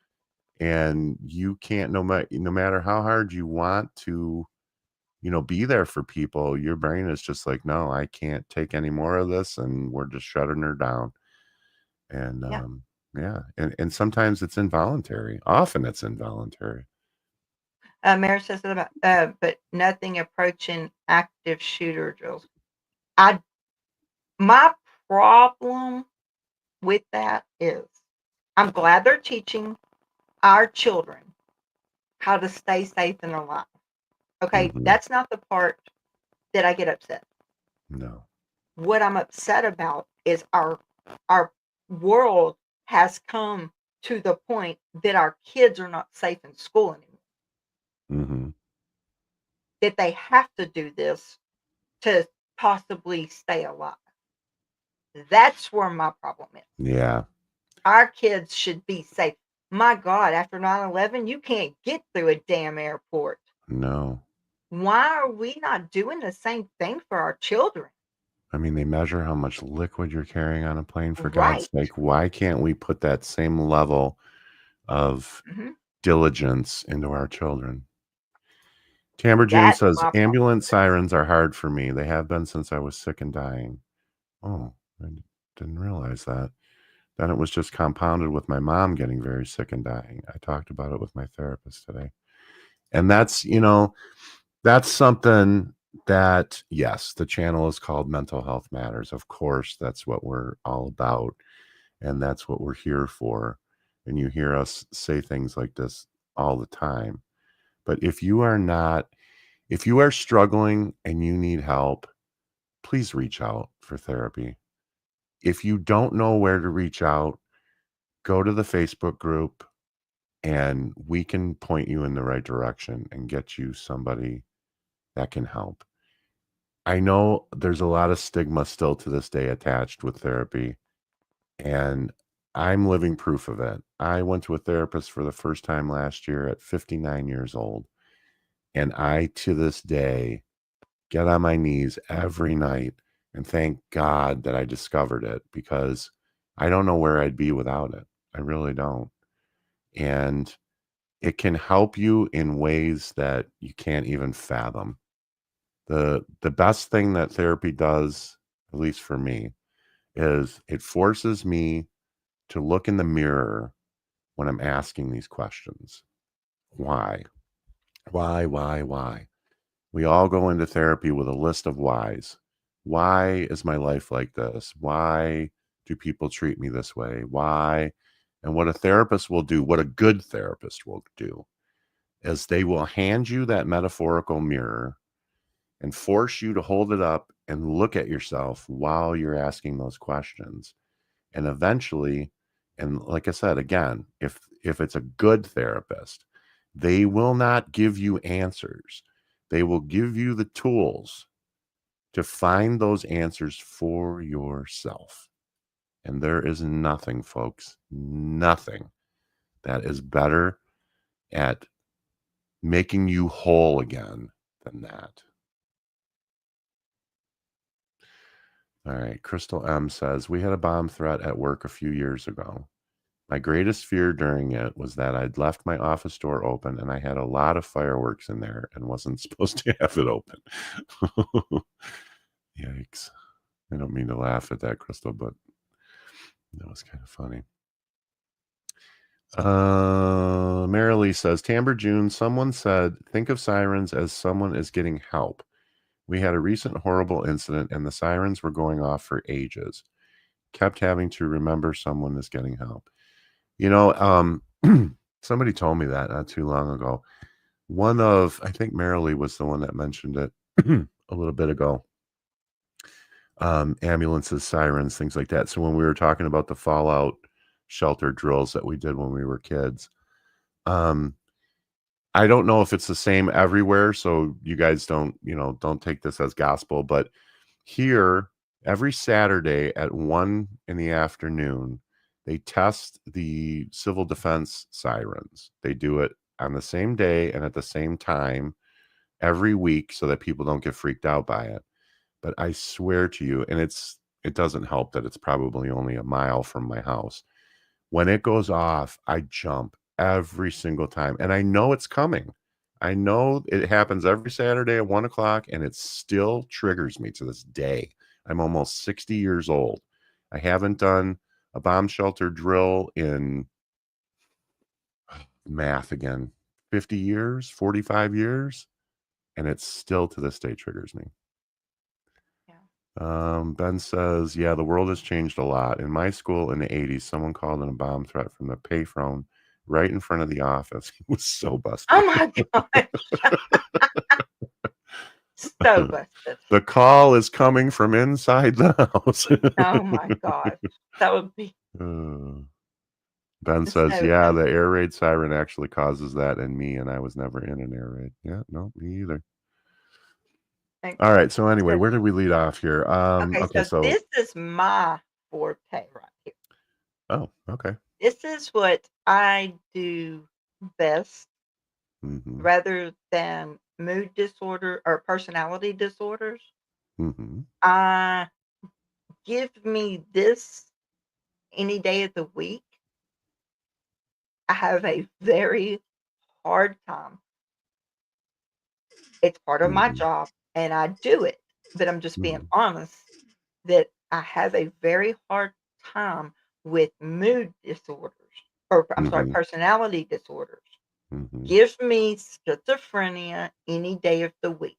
and you can't, no matter how hard you want to, be there for people, your brain is just like, no, I can't take any more of this, and we're just shutting her down. And Yeah. yeah, and sometimes it's involuntary. Often it's involuntary. Mary says that about, but nothing approaching active shooter drills. I My problem with that is I'm glad they're teaching our children how to stay safe and alive. Okay, Hmm. that's not the part that I get upset. No. What I'm upset about is our world has come to the point that our kids are not safe in school anymore. Hmm. That they have to do this to possibly stay alive. That's where my problem is. Yeah. Our kids should be safe. My God, after 9/11, you can't get through a damn airport. No. Why are we not doing the same thing for our children? I mean, they measure how much liquid you're carrying on a plane, for God's Right. sake. Why can't we put that same level of Mhm. diligence into our children? Tamber June That's says, my problem ambulance with it. sirens are hard for me. They have been since I was sick and dying. Oh, I didn't realize that. Then it was just compounded with my mom getting very sick and dying. I talked about it with my therapist today. And that's something that, yes, the channel is called Mental Health Matters. Of course, that's what we're all about. And that's what we're here for. And you hear us say things like this all the time. But if you are struggling and you need help, please reach out for therapy. If you don't know where to reach out, go to the Facebook group and we can point you in the right direction and get you somebody that can help. I know there's a lot of stigma still to this day attached with therapy, and I'm living proof of it. I went to a therapist for the first time last year at 59 years old, and I, to this day, get on my knees every night and thank God that I discovered it, because I don't know where I'd be without it. I really don't. And it can help you in ways that you can't even fathom. The best thing that therapy does, at least for me, is it forces me to look in the mirror when I'm asking these questions. Why? Why? We all go into therapy with a list of whys. Why is my life like this? Why do people treat me this way? Why? And what a therapist will do, what a good therapist will do, is they will hand you that metaphorical mirror and force you to hold it up and look at yourself while you're asking those questions. And eventually, and like I said, again, if it's a good therapist, they will not give you answers. They will give you the tools to find those answers for yourself. And there is nothing, folks, nothing that is better at making you whole again than that. All right. Crystal M says, we had a bomb threat at work a few years ago. My greatest fear during it was that I'd left my office door open and I had a lot of fireworks in there and wasn't supposed to have it open. Yikes. I don't mean to laugh at that, Crystal, but that was kind of funny. Marilee says, Tamber June, someone said, think of sirens as someone is getting help. We had a recent horrible incident and the sirens were going off for ages. Kept having to remember someone is getting help. You know, somebody told me that not too long ago. I think Marilee was the one that mentioned it a little bit ago. Ambulances, sirens, things like that. So when we were talking about the fallout shelter drills that we did when we were kids, um, I don't know if it's the same everywhere. So you guys don't take this as gospel, but here every Saturday at 1 in the afternoon, they test the civil defense sirens. They do it on the same day and at the same time every week so that people don't get freaked out by it. But I swear to you, and it doesn't help that it's probably only a mile from my house. when it goes off, I jump every single time. And I know it's coming. I know it happens every Saturday at 1 o'clock, and it still triggers me to this day. I'm almost 60 years old. I haven't done a bomb shelter drill in math again, 50 years, 45 years, and it still to this day triggers me. Ben says, yeah, the world has changed a lot. In my school in the 80s, someone called in a bomb threat from the payphone right in front of the office. It was so busted. Oh my gosh. So busted. The call is coming from inside the house. Oh my gosh. That would be Ben says, so yeah, funny. the air raid siren actually causes that in me, and I was never in an air raid. Yeah, no, me either. Okay. All right. So anyway, where did we lead off here? Okay, so this is my forte right here. Oh, okay. This is what I do best Mm-hmm. rather than mood disorder or personality disorders. Mm-hmm. Give me this any day of the week. I have a very hard time. It's part of my Mm-hmm. job and I do it, but I'm just being Mm-hmm. honest that I have a very hard time with mood disorders or I'm sorry, Mm-hmm. personality disorders. Mm-hmm. Give me schizophrenia any day of the week.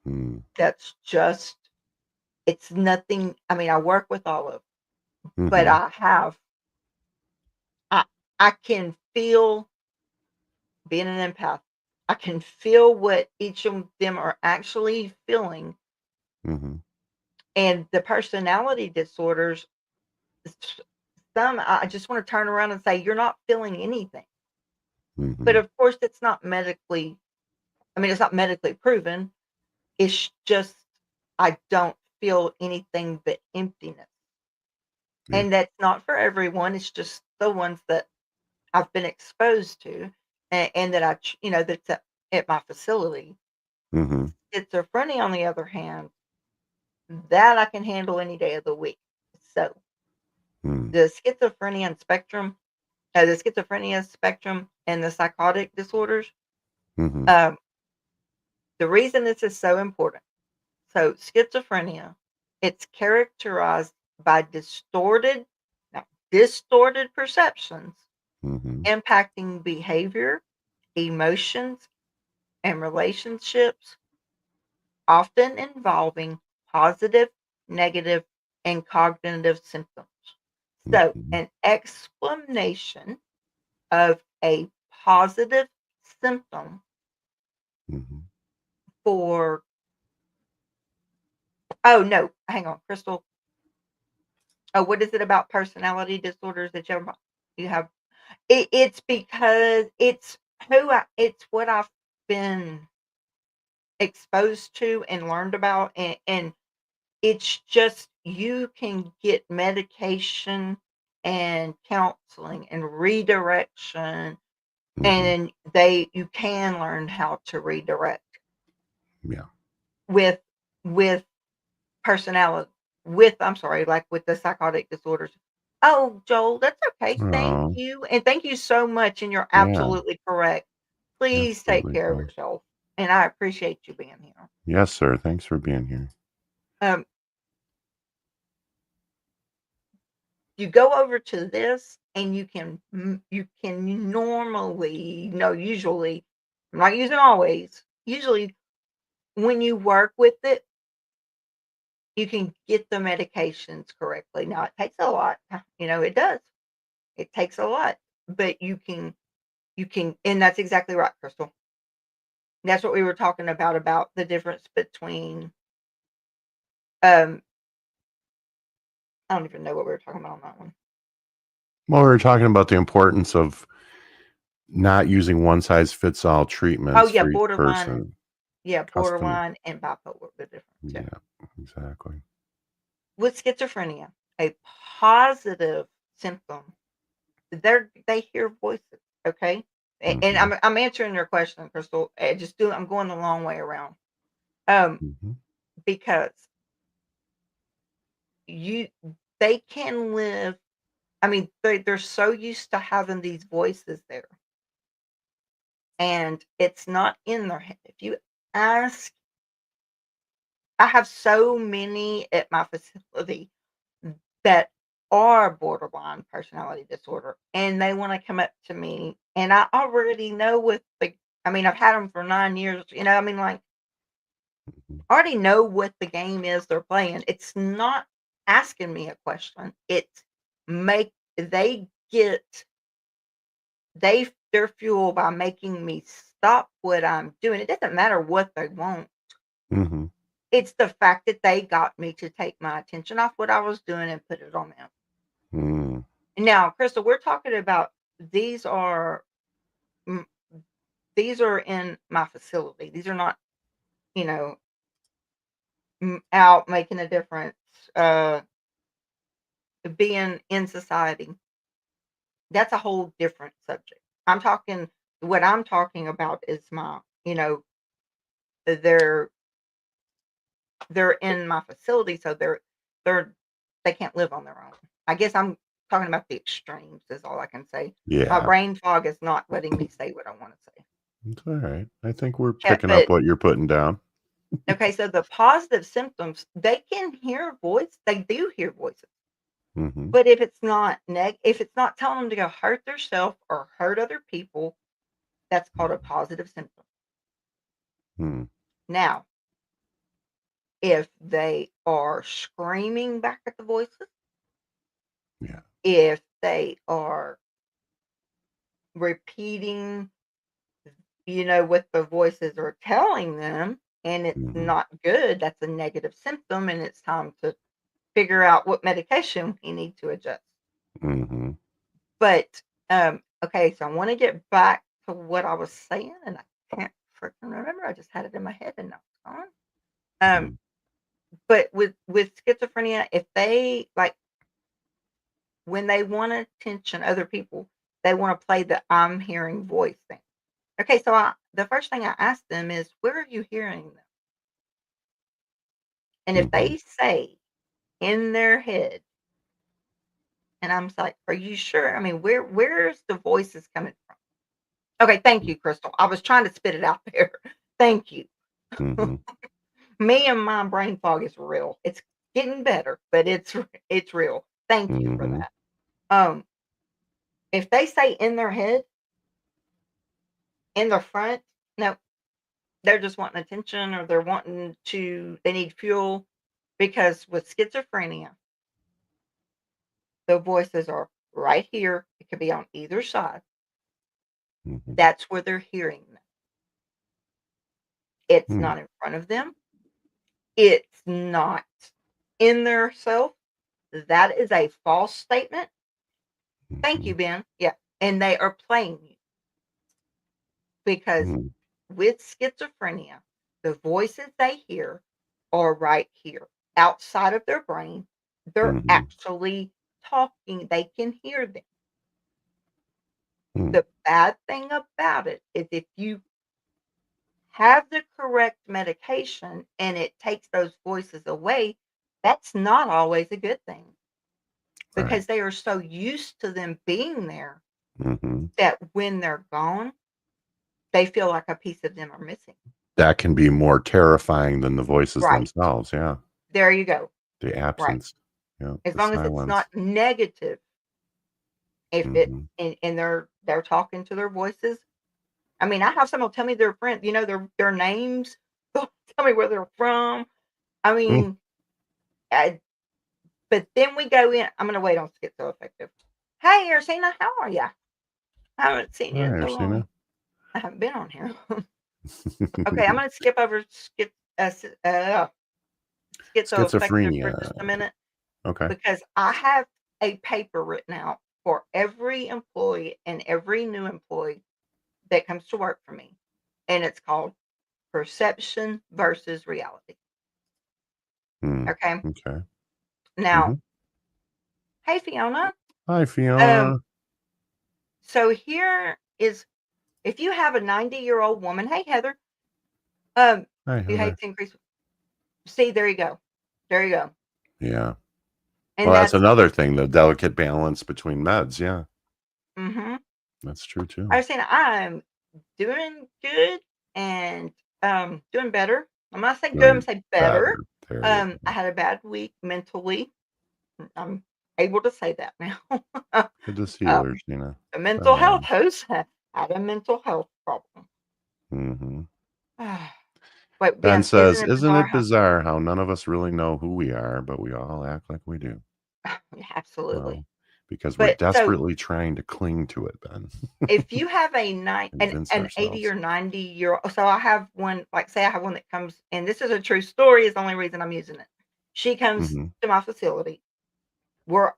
Mm-hmm. That's just it's nothing. I mean, I work with all of them, but Mm-hmm. I I can feel being an empath. I can feel what each of them are actually feeling. Mm-hmm. And the personality disorders, some I just want to turn around and say, you're not feeling anything. But Mm-hmm. of course, it's not medically, I mean, it's not medically proven. It's just, I don't feel anything but emptiness. Yeah. And that's not for everyone. It's just the ones that I've been exposed to and that that's at my facility. Mm-hmm. Schizophrenia, on the other hand, that I can handle any day of the week. So Mm-hmm. the schizophrenia spectrum and the psychotic disorders. Mm-hmm. Um, the reason this is so important. So schizophrenia, it's characterized by distorted perceptions Mm-hmm. impacting behavior, emotions, and relationships, often involving positive, negative, and cognitive symptoms. So, Mm-hmm. an explanation of a positive symptom Mm-hmm. for, oh no, hang on, Crystal. Oh, what is it about personality disorders that you have? It's because it's what I've been exposed to and learned about, and it's just you can get medication and counseling and redirection, Mm-hmm. and you can learn how to redirect Yeah. with with personality with I'm sorry, like with the psychotic disorders. Oh, Joel, that's okay. Thank Oh, you. And thank you so much. And you're yeah. absolutely correct. Please take Absolutely. care of Well, yourself. And I appreciate you being here. yes, sir. Thanks for being here. Um, you go over to this and you can normally, no, usually, I'm not using always, usually when you work with it, you can get the medications correctly. Now it takes a lot, it does. It takes a lot, but you can, and that's exactly right, Crystal. That's what we were talking about the difference between, um, I don't even know what we were talking about on that one. Well, we were talking about the importance of not using one size fits all Oh treatments yeah, for each borderline, person. yeah, Custom. borderline and bipolar, the difference. Yeah. Yeah, exactly. With schizophrenia, a positive symptom, they hear voices. Okay, and Mm-hmm. I'm answering your question, Crystal. I'm going the long way around. Um, Mm-hmm. because you they can live I mean, they're so used to having these voices there, and it's not in their head. If you ask, I have so many at my facility that are borderline personality disorder, and they wanna come up to me, and I already know what the I mean, I've had them for 9 years, I mean, like, Mhm. I already know what the game is they're playing. It's not asking me a question. It's make they get their fuel by making me stop what I'm doing. It doesn't matter what they want. Mhm. It's the fact that they got me to take my attention off what I was doing and put it on them. Mm. Now, Crystal, we're talking about these are mm, these are in my facility. These are not, you know, out making a difference, uh, being in society. That's a whole different subject. What I'm talking about is they're they're in my facility, so they're they can't live on their own. I guess I'm talking about the extremes is all I can say. My Yeah, brain fog is not letting me say what I want to say. it's all right. I think we're Yeah, picking up but what you're putting down. okay, so the positive symptoms, they can hear voice, they do hear voices. Mhm. But if it's not telling them to go hurt themselves or hurt other people, that's called a positive symptom. Mm. Now, if they are screaming back at the voices, Yeah. if they are repeating, what the voices are telling them, and it's Mhm. not good, that's a negative symptom, and it's time to figure out what medication we need to adjust. Mhm. But, okay, so I wanna get back to what I was saying, and I can't freaking remember. I just had it in my head and now it's gone. Um, Mhm. but with schizophrenia, if they like when they want attention, other people, they wanna play the "I'm hearing" voice thing. Okay, so the first thing I ask them is, "Where are you hearing them?" And if Mhm. they say in their head, and I'm just like, "Are you sure? I mean, where's the voices coming from?" Okay, thank you, Crystal. I was trying to spit it out there. Thank you. Mhm. Me and my brain fog is real. It's getting better, but it's real. Thank you for Mhm. that. Um, if they say in their head, in the front, no, they're just wanting attention or they need fuel because with schizophrenia, the voices are right here. It could be on either side. Mhm. That's where they're hearing them. It's Mm. not in front of them. It's not in their self. That is a false statement. Thank Mhm. you, Ben. Yeah. And they are playing you because Mhm. with schizophrenia, the voices they hear are right here outside of their brain. They're Mhm. actually talking. They can hear them. Mm. The bad thing about it is if you have the correct medication and it takes those voices away, that's not always a good thing Right. because they are so used to them being there Mhm. that when they're gone, they feel like a piece of them are missing. That can be more terrifying than the voices Right. themselves, yeah. There you go. The Right. absence, yeah, As the long as it's not silence. negative, if it Mhm. and they're talking to their voices. I mean, I have someone tell me their friend, their names, they'll tell me where they're from. I Mm. mean, I but then we go in I'm gonna wait on schizoaffective. "Hey, Ersina, how are ya? I haven't seen you Hi, in so long. Ursina. I haven't been on here." Okay, I'm gonna skip over schizoaffective for just Schizophrenia. a minute Okay. because I have a paper written out for every employee and every new employee that comes to work for me, and it's called Perception versus Reality. Mm. Okay? Okay. Now, Mhm. hey, Fiona. Hi, Um, Fiona. so here is if you have a 90-year-old woman, hey, Heather, Hi, you hate Heather. to increase. See, there you go. There you go. Yeah. And Well, that's that's another thing, the delicate balance between meds. Yeah, mhm. that's true I too. was saying I'm doing good and, doing better. I'm not saying good, I'm Doing say better. better. There you I go. had a bad week mentally. I'm able to say that now. Good to see you there, Um, Gina. a Right mental health on. host had a mental health problem. Hmm. But Ben Ben, isn't says, it "Isn't bizarre it how bizarre how none of us really know who we are, but we all act like we do?" yeah, absolutely. Well, because we're But so desperately trying to cling to it, Ben. if you have a nine Convince an 80 ourselves. or 90-year old, so I have one, like, say I have one that comes, and this is a true story, is the only reason I'm using it. She comes Hmm. to my facility.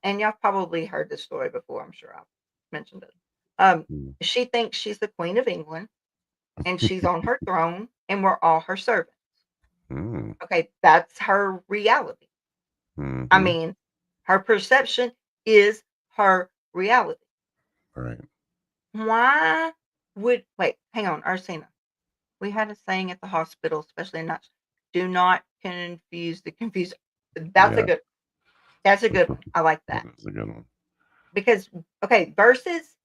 And y'all probably heard this story before, I'm sure I've mentioned it. She thinks she's the Queen of England, and she's on her throne, and we're all her servants. Mm-hmm. Okay, that's her reality. I Mm-hmm. mean, her perception is her reality. Right. Why would wait, hang on, Ursina. We had a saying at the hospital, especially in nights, do not confuse the confused. That's a Yeah, good that's a good one. I like that. that's a good one. Because okay, versus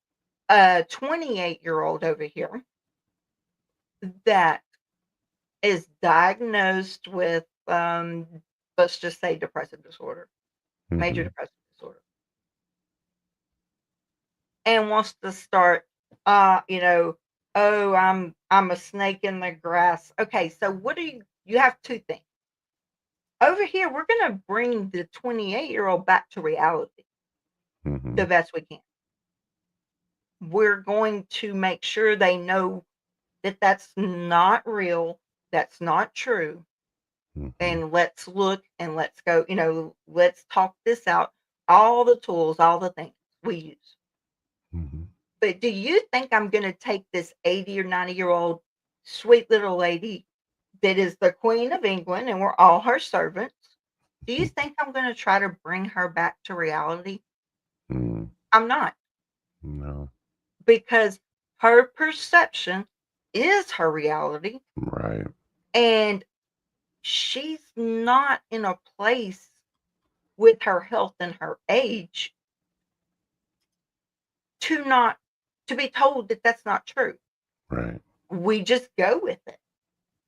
a 28-year-old over here that is diagnosed with let's just say depressive disorder, major Hmm. depressive disorder, and wants to start you know, oh, I'm a snake in the grass. Okay, so what do you have two things. Over here, we're gonna bring the 28-year-old back to reality Hmm. the best we can. We're going to make sure they know that that's not real, that's not true, Hmm. and let's look and let's go, let's talk this out. All the tools, all the things we use. Hmm. But do you think I'm going to take this 80 or 90-year-old sweet little lady that is the Queen of England and we're all her servants? Do you think I'm going to try to bring her back to reality? Mm. I'm not, No. because her perception is her reality, Right. and she's not in a place with her health and her age not to be told that that's not true. Right. We just go with it.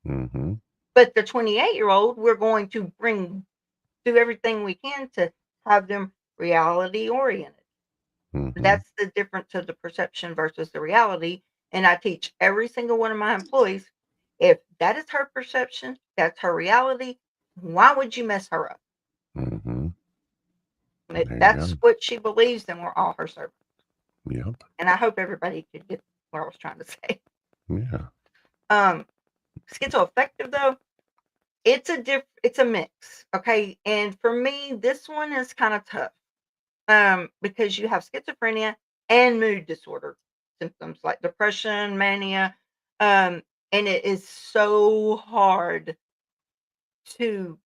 Hmm. But the 28-year-old, we're going to do everything we can to have them reality oriented. Hmm. That's the difference of the perception versus the reality. And I teach every single one of my employees, if that is her perception, that's her reality, why would you mess her up? Hmm. If There you that's go. what she believes, then we're all her servants. Yep. And I hope everybody could get what I was trying to say. Yeah. Um, Schizoaffective though, it's a mix, okay? And for me, this one is kind of tough. Because you have schizophrenia and mood disorder symptoms like depression, mania, and it is so hard to,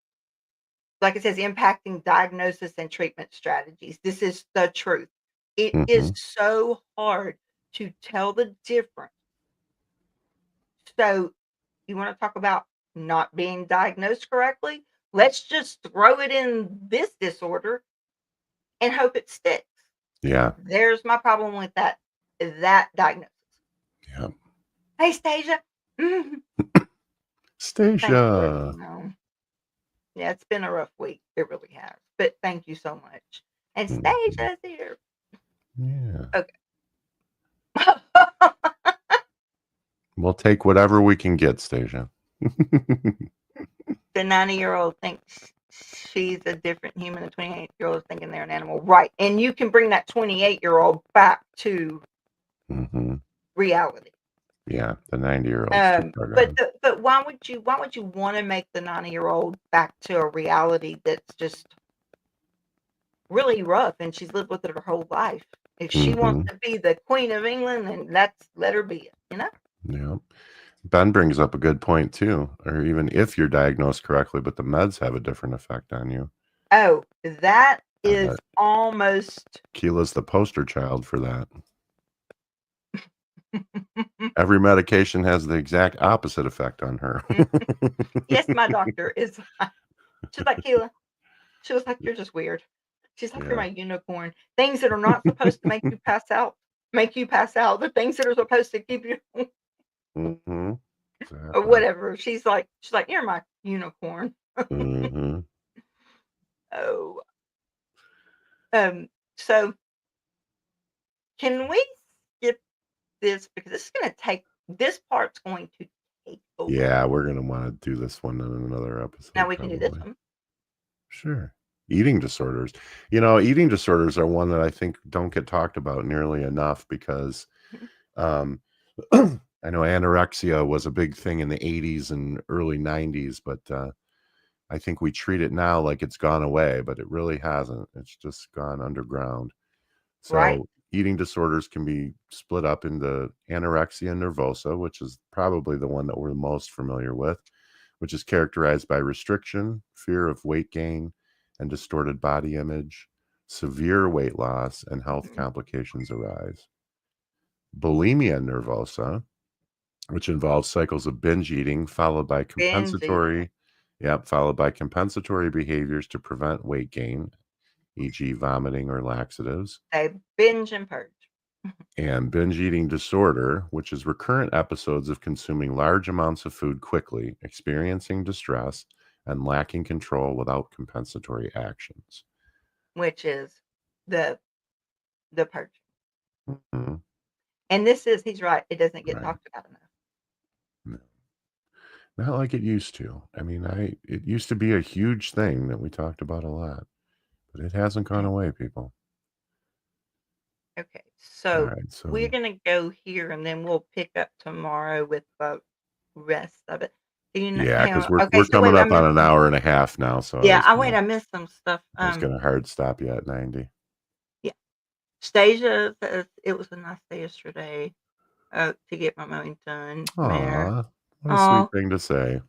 like it says, impacting diagnosis and treatment strategies. This is the truth. It is Hmm. so hard to tell the difference. So, you want to talk about not being diagnosed correctly? Let's just throw it in this disorder and hope it sticks. Yeah. There's my problem with that diagnosis. Yep. Hey, Stasia. Mhm. Thanks for letting me Stacia. know. Yeah, it's been a rough week. It really has. But thank you so much. And Mhm. Stasia's here. Yeah. Okay. We'll take whatever we can get, Stacia. The 90-year-old thinks she's a different human. The 28-year-old is thinking they're an animal. Right. And you can bring that 28-year-old back to Hmm. reality. Yeah. The 90-year-old's too far But gone. why would you want to make the 90-year-old back to a reality that's just really rough, and she's lived with it her whole life? If she wants Hmm. to be the Queen of England, then let her be it. Yeah. Ben brings up a good point too. Or even if you're diagnosed correctly, but the meds have a different effect on you. Oh, that Uh, is almost Keela's the poster child for that. Every medication has the exact opposite effect on her. yes, my doctor is she's like, Keila, she was like, you're just weird. She's like, "You're Yeah. my unicorn." Things that are not supposed to make you pass out. The things that are supposed to keep you Mm-hmm. or Exactly. whatever. She's like, "You're my unicorn." Mm-hmm. Oh, um, so can we skip this because this part's going to take a Yeah, while. we're gonna want to do this one in another Now episode, we can do this probably. one. Sure. Eating disorders. Eating disorders are one that I think don't get talked about nearly enough because Mhm. um, I know anorexia was a big thing in the 80s and early 90s, but I think we treat it now like it's gone away, but it really hasn't. It's just gone underground. Right. So eating disorders can be split up into anorexia nervosa, which is probably the one that we're most familiar with, which is characterized by restriction, fear of weight gain, and distorted body image. Severe weight loss and health Mhm. complications arise. Bulimia nervosa, which involves cycles of binge eating Binge eating. followed by compensatory behaviors to prevent weight gain, e.g., vomiting or laxatives. They binge and purge. And binge eating disorder, which is recurrent episodes of consuming large amounts of food quickly, experiencing distress, and lacking control without compensatory actions. Which is the purge. Mhm. And he's right, it doesn't get Right. talked about enough. No, not like it used to. I mean, it used to be a huge thing that we talked about a lot, but it hasn't gone Mm. away, people. Okay, All so right. we're So gonna go here, and then we'll pick up tomorrow with the rest of it. Do you kn yeah, hang because on. we're Okay, we're so coming wait, I up on missed an some hour and a half now, so yeah, I missed some stuff. I was gonna hard stop you at 90. Yeah, Stasia says it was a nice day yesterday, to get my mowing done. Mare. Aw, what a sweet Oh, thing to say.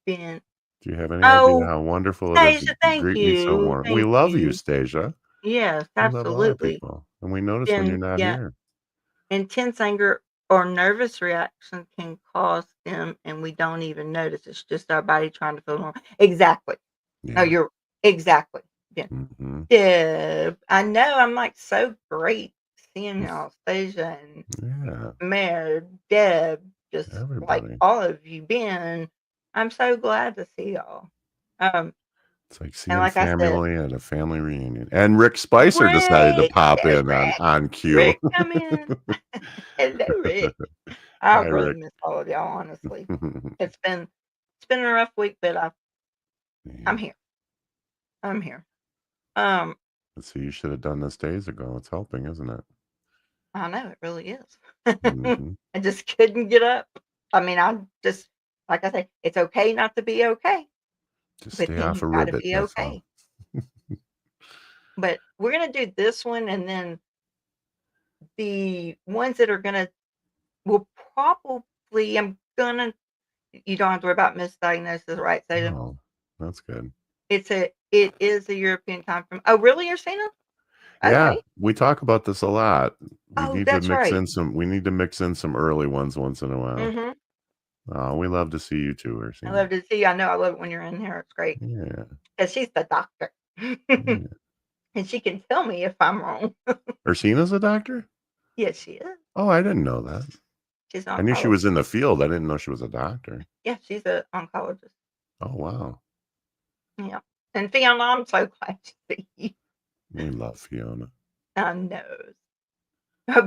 Ben. Do you have any idea Oh, how wonderful it is to Stasia, thank greet me so you, warm? We thank love you, you. Stasia. Yes, We love a lot of absolutely. people, and we notice when you're Ben, not yeah. here. Intense anger or nervous reaction can cause them, and we don't even notice. It's just our body trying to feel normal. Exactly. No, Yeah. you're exactly. Yeah. Mhm. Deb, I know. I'm like so great seeing y'all, Stasia and Yeah, Mayor, Deb, just like everybody. all of you. Ben, I'm so glad to see y'all. Um, It's like and seeing like I said, family at a family reunion. And Rick Spicer decided to Rick, pop there's in on Rick. on cue. Rick, come in. Hello, Rick. I Hi, really Rick. miss all of y'all, honestly. It's been a rough week, but I'm Yeah. here. I'm here. Um, So you should have done this days ago. It's helping, isn't it? I know it really is. Mhm. I just couldn't get up. I mean, I just like I say, it's okay not to be okay, Just but stay then off a you've got to ribbit, be that's all. okay. But we're gonna do this one, and then the ones that are gonna will probably I'm gonna you don't have to worry about misdiagnosis, right, Sada? Oh, that's good. It is a European time from oh, really, Ursina? Yeah, Okay. we talk about this a lot. Oh, that's right. We need to mix in some early ones once in a while. Mhm. Oh, we love to see you too, I Ursina. love to see you. I know I love it when you're in here. It's great Yeah, because she's the doctor, yeah. and she can tell me if I'm wrong. Ursina's a doctor? Yes, she is. Oh, I didn't know that. She's an I knew she was oncologist. in the field. I didn't know she was a doctor. Yeah, she's an oncologist. Oh, wow. Yeah. And Fiona, I'm so glad to see you. We love Fiona. I know.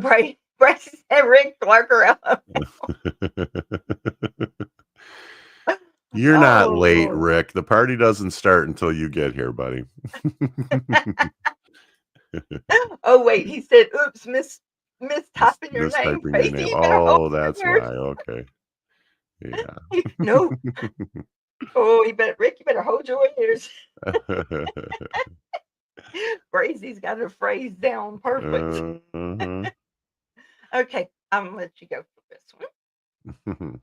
Brace said Rick Clarker. You're not Oh late, Lord. Rick. The party doesn't start until you get here, buddy. Oh wait, he said, "Oops, mistyping your name, Mistyping your Tracy. name. You better hold Oh, that's yours." why. Okay. Yeah. No. Oh, Rick, you better hold your ears. Brazy's got a phrase down perfect. Uh-huh. Okay, I'm gonna let you go for this one.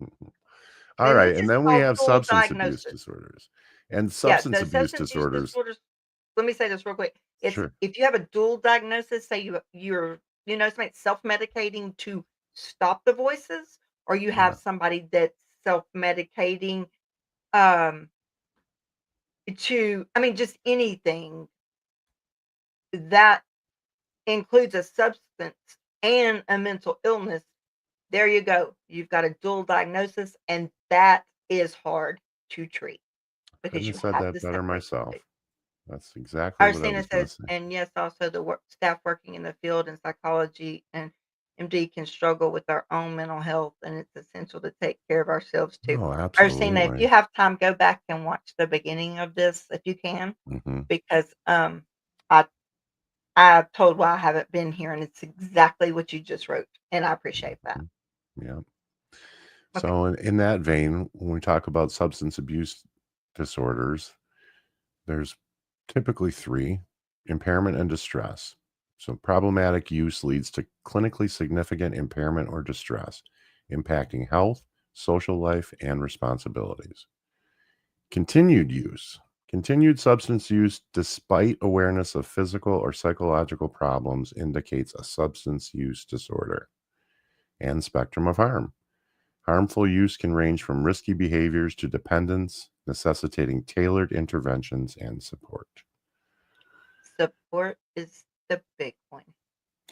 All And right. this And is then we called have dual substance abuse diagnosis. disorders. And Yeah, substance no abuse substance use disorders. disorders. Let me say this real quick. It's Sure. if you have a dual diagnosis, say you're somebody self-medicating to stop the voices, or you have Yeah. somebody that's self-medicating um just anything. that includes a substance and a mental illness, there you go. You've got a dual diagnosis, and that is hard to treat Couldn't because have you said have that to better separate the two. myself. That's exactly Our what I Cena was going to says, say. and yes, also the staff working in the field in psychology and MD can struggle with our own mental health, and it's essential to take care of ourselves too. Oh, Arcina, if absolutely. you have time, go back and watch the beginning of this if you can, Hmm. because I I told why I haven't been here, and it's exactly what you just wrote, and I appreciate that. Yeah. Okay, So, in that vein, when we talk about substance abuse disorders, there's typically three: impairment and distress. So, problematic use leads to clinically significant impairment or distress, impacting health, social life, and responsibilities. Continued use. Continued substance use despite awareness of physical or psychological problems indicates a substance use disorder. And spectrum of harm. Harmful use can range from risky behaviors to dependence, necessitating tailored interventions and support. support is the big one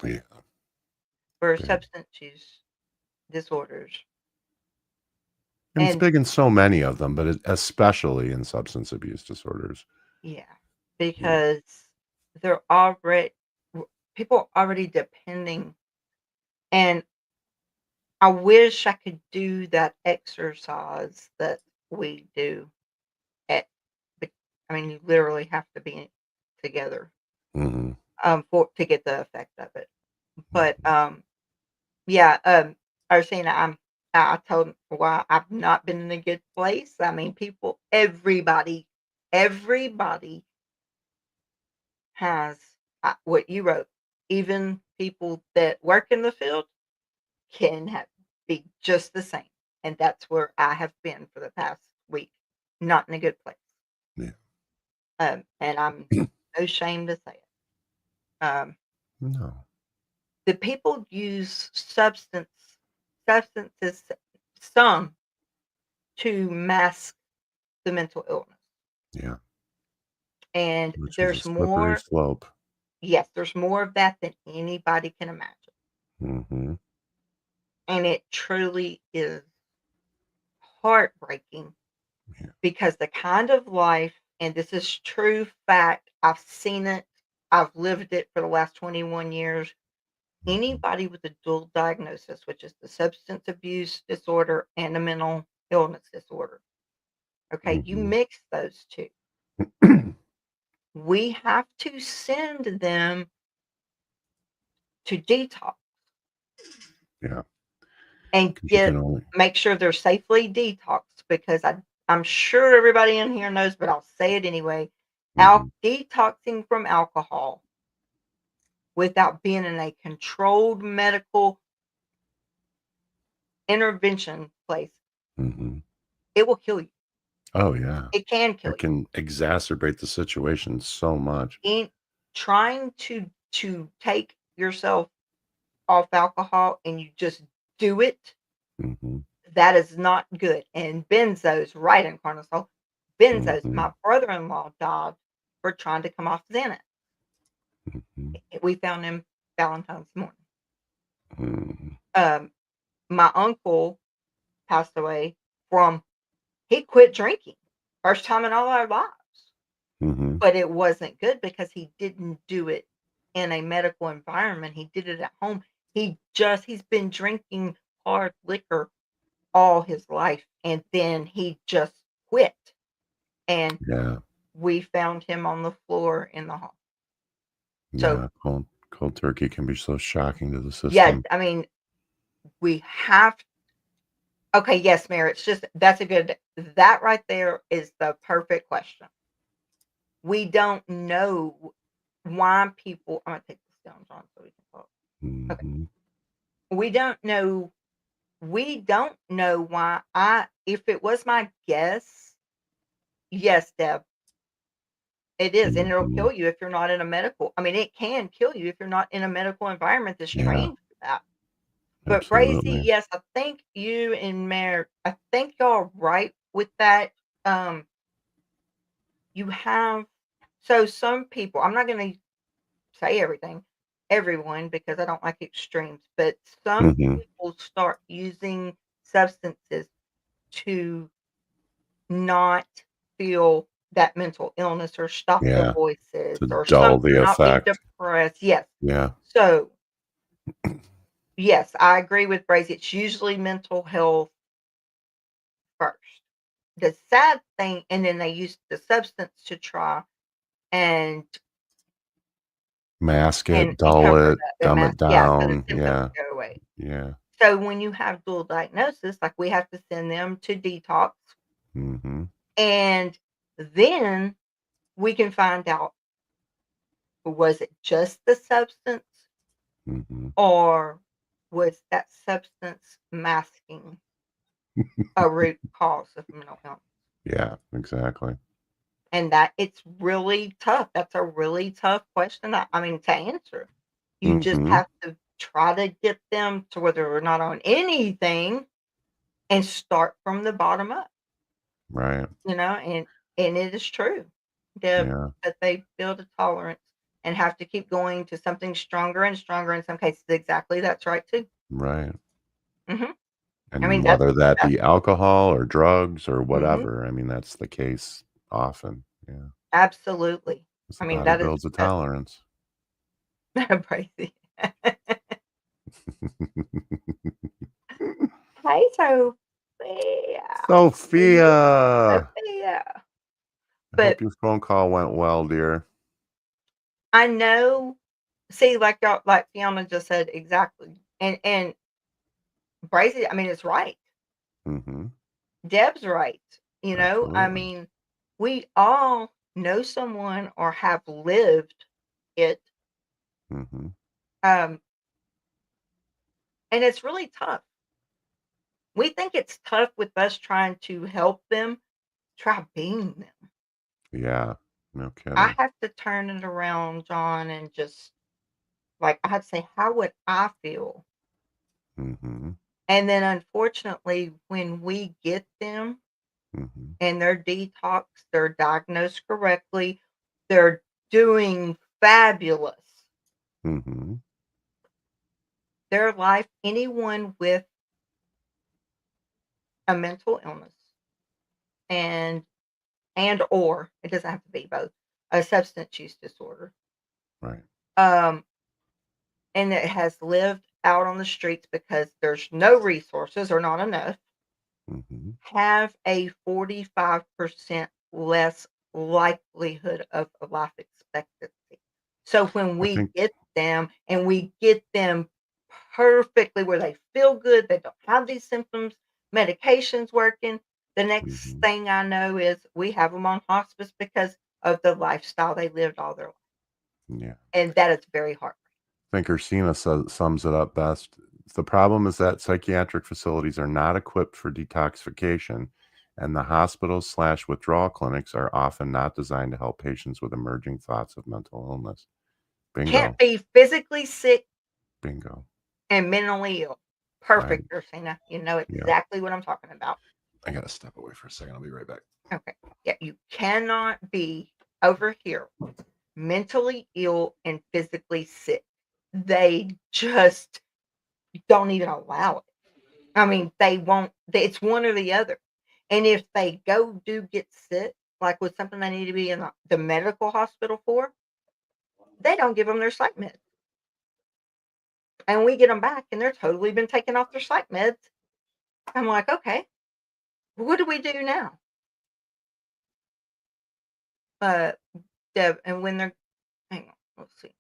Yeah, for big. substance use disorders, And it's and big in so many of them, but especially in substance abuse disorders. yeah, Yeah. because they're already people are already depending, and I wish I could do that exercise that we do at but, I mean, you literally have to be together, Hmm. for to get the effect of it. But, yeah, I was saying I told him why I've not been in a good place. I mean, everybody has, what you wrote. Even people that work in the field can be just the same, and that's where I have been for the past week, not in a good place. Yeah. And I'm no shame to say it. No. The people use substances, some, to mask the mental illness, Yeah. and Which is a there's slippery more. slope. Yes, there's more of that than anybody can imagine, Hmm. and it truly is heartbreaking Yeah. because the kind of life, and this is true fact, I've seen it, I've lived it for the last 21 years. Hmm. Anybody with a dual diagnosis, which is the substance abuse disorder and the mental illness disorder, okay, you Hmm. mix those two. We have to send them to detox Yeah. and Because you can only. make sure they're safely detoxed because I'm sure everybody in here knows, but I'll say it anyway. Hmm. Detoxing from alcohol without being in a controlled medical intervention place, Hmm. it will kill you. Oh, yeah. It can kill It you. can exacerbate the situation so much. In trying to take yourself off alcohol and you just do it, Hmm. that is not good. And benzos, right in cortisol, benzos. Hmm. My brother-in-law died for trying to come off Xanax. Hmm. We found him Valentine's morning. Hmm. Um, my uncle passed away from he quit drinking. First time in all our lives. Hmm. But it wasn't good because he didn't do it in a medical environment. He did it at home. He's been drinking hard liquor all his life, and then he just quit, and Yeah. we found him on the floor in the hall. So, Yeah. Cold turkey can be so shocking to the yeah, system. I mean, we have okay, yes, Mayor, it's just that's a good that right there is the perfect question. We don't know why people I'm gonna take this down, John, so we can talk. Okay. Hmm. We don't know why I if it was my guess, yes, Deb, it is, and it'll Hmm. kill you if you're not in a medical I mean, it can kill you if you're not in a medical environment that's Yeah. trained for that. But Brazy, Absolutely. yes, I think you and Mayor, I think y'all are right with that. Um, you have so some people, I'm not gonna say everyone, because I don't like extremes, but some Hmm. people start using substances to not feel that mental illness or stop their Yeah. voices To or dull something, the not be effect. depressed. Yes. Yeah. So, yes, I agree with Brazy. It's usually mental health first. The sad thing, and then they use the substance to try and Mask and it, and dull cover it, the dumb mask, it yeah, so the down. symptoms Yeah. go away. Yeah. So when you have dual diagnosis, like, we have to send them to detox, Hmm. and then we can find out, was it just the substance, Hmm. or was that substance masking a root cause of mental illness? Yeah, exactly. And that it's really tough. That's a really tough question, I mean, to answer. You just Hmm. have to try to get them to where they're not on anything and start from the bottom up, Right. and it is true that Yeah. they build a tolerance and have to keep going to something stronger and stronger in some cases. Exactly, that's right too. Right. Mhm. I And mean, that's whether that that's be alcohol or drugs or mhm, whatever, I mean, that's the case often. Yeah. absolutely. 'Cause I the mean, body that is builds a that's tolerance. crazy. Hey, Sophia. Sophia, Sophia. I But hope your phone call went well, dear. I know, see, like Fiona just said, exactly, and Brazy, I mean, it's right. Hmm. Deb's right, I Absolutely. mean, we all know someone or have lived it, Hmm. um, and it's really tough. We think it's tough with us trying to help them, try being them. Yeah. No I kidding. have to turn it around, John, and just, like, I have to say, "How would I feel?" Hmm. And then, unfortunately, when we get them Hmm. and they're detoxed, they're diagnosed correctly, they're doing fabulous. Hmm. Their life, anyone with a mental illness and or it doesn't have to be both, a substance use disorder, Right. um, and it has lived out on the streets because there's no resources or not enough, Hmm. have a 45% less likelihood of a life expectancy. So when I we think. get them and we get them perfectly where they feel good, they don't have these symptoms, medication's working, the next Hmm. thing I know is we have them on hospice because of the lifestyle they lived all their life. Yeah. And that is very hard. I think Ursina sums it up best. The problem is that psychiatric facilities are not equipped for detoxification, and the hospitals/withdrawal clinics are often not designed to help patients with emerging thoughts of mental illness. Can't Bingo. be physically sick Bingo. and mentally ill. Right. Perfect, Ursina. You know Yeah. exactly what I'm talking about. I got to step away for a second. I'll be right back. Okay. Yeah, you cannot be over here mentally ill and physically sick. They just don't even allow it. I mean, they won't, it's one or the other. And if they do get sick, like with something they need to be in the medical hospital for, they don't give them their psych meds. And we get them back and they're totally been taken off their psych meds. I'm like, okay, what do we do now? Uh, Deb, and when they're, hang on, let's see.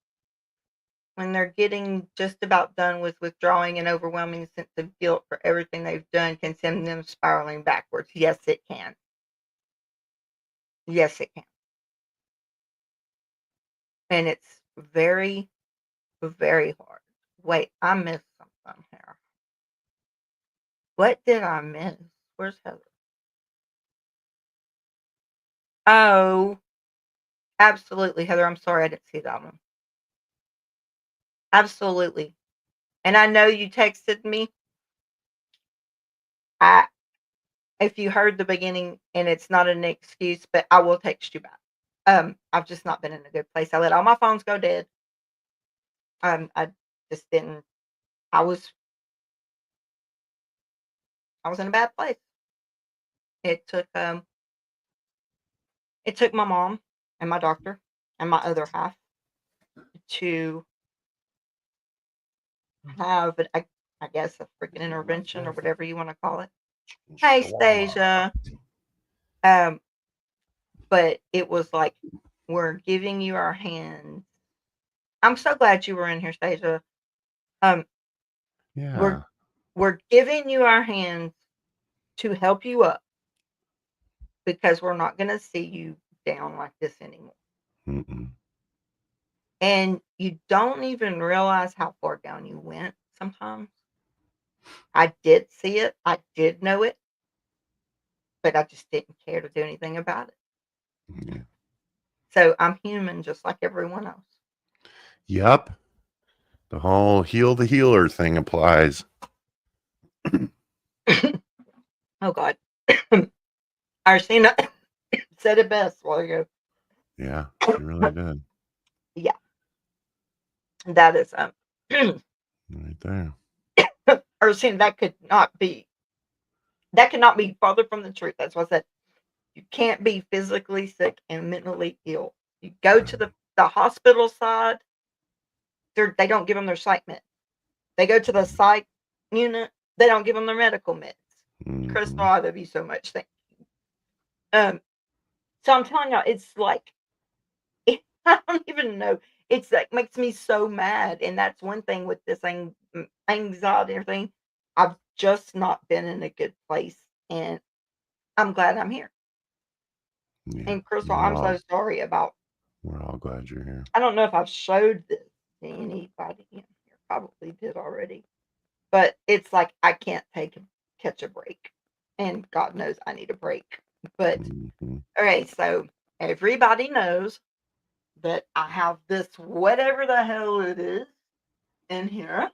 When they're getting just about done with withdrawing, an overwhelming sense of guilt for everything they've done can send them spiraling backwards. Yes, it can. Yes, it can. And it's very, very hard. Wait, I missed something here. What did I miss? Where's Heather? Oh, absolutely, Heather. I'm sorry I didn't see that one. Absolutely. And I know you texted me. I If you heard the beginning, and it's not an excuse, but I will text you back. I've just not been in a good place. I let all my phones go dead. I just didn't. I was I was in a bad place. It took it took my mom and my doctor and my other half to have I guess a freaking intervention or whatever you want to call it. Hey, Stasia. Um, but it was like we're giving you our hands. I'm so glad you were in here, Stasia. Um, we're Yeah. we're giving you our hands to help you up because we're not going to see you down like this anymore. Mm-mm. And you don't even realize how far down you went sometimes. I did see it. I did know it, but I just didn't care to do anything about it. Yeah. So I'm human just like everyone else. Yep. The whole heal the healer thing applies. Oh God. Arcina said it best while ago. Yeah, she really did. Yeah, that is Right there. Arcina, that could not be farther from the truth. That's what I said. You can't be physically sick and mentally ill. You go to the hospital side, they don't give them their psych meds. They go to the psych unit, they don't give them their medical meds. Crystal, Mm-hmm. I love you so much. Thank you. So I'm telling you, it's like I don't even know. It's like makes me so mad, and that's one thing with this anxiety and everything. I've just not been in a good place, and I'm glad I'm here. Yeah. And Crystal, I'm so sorry about. We're all glad you're here. I don't know if I've showed this to anybody in here. Probably did already, but it's like I can't catch a break, and God knows I need a break. But Mm-hmm. okay, so everybody knows that I have this whatever the hell it is in here,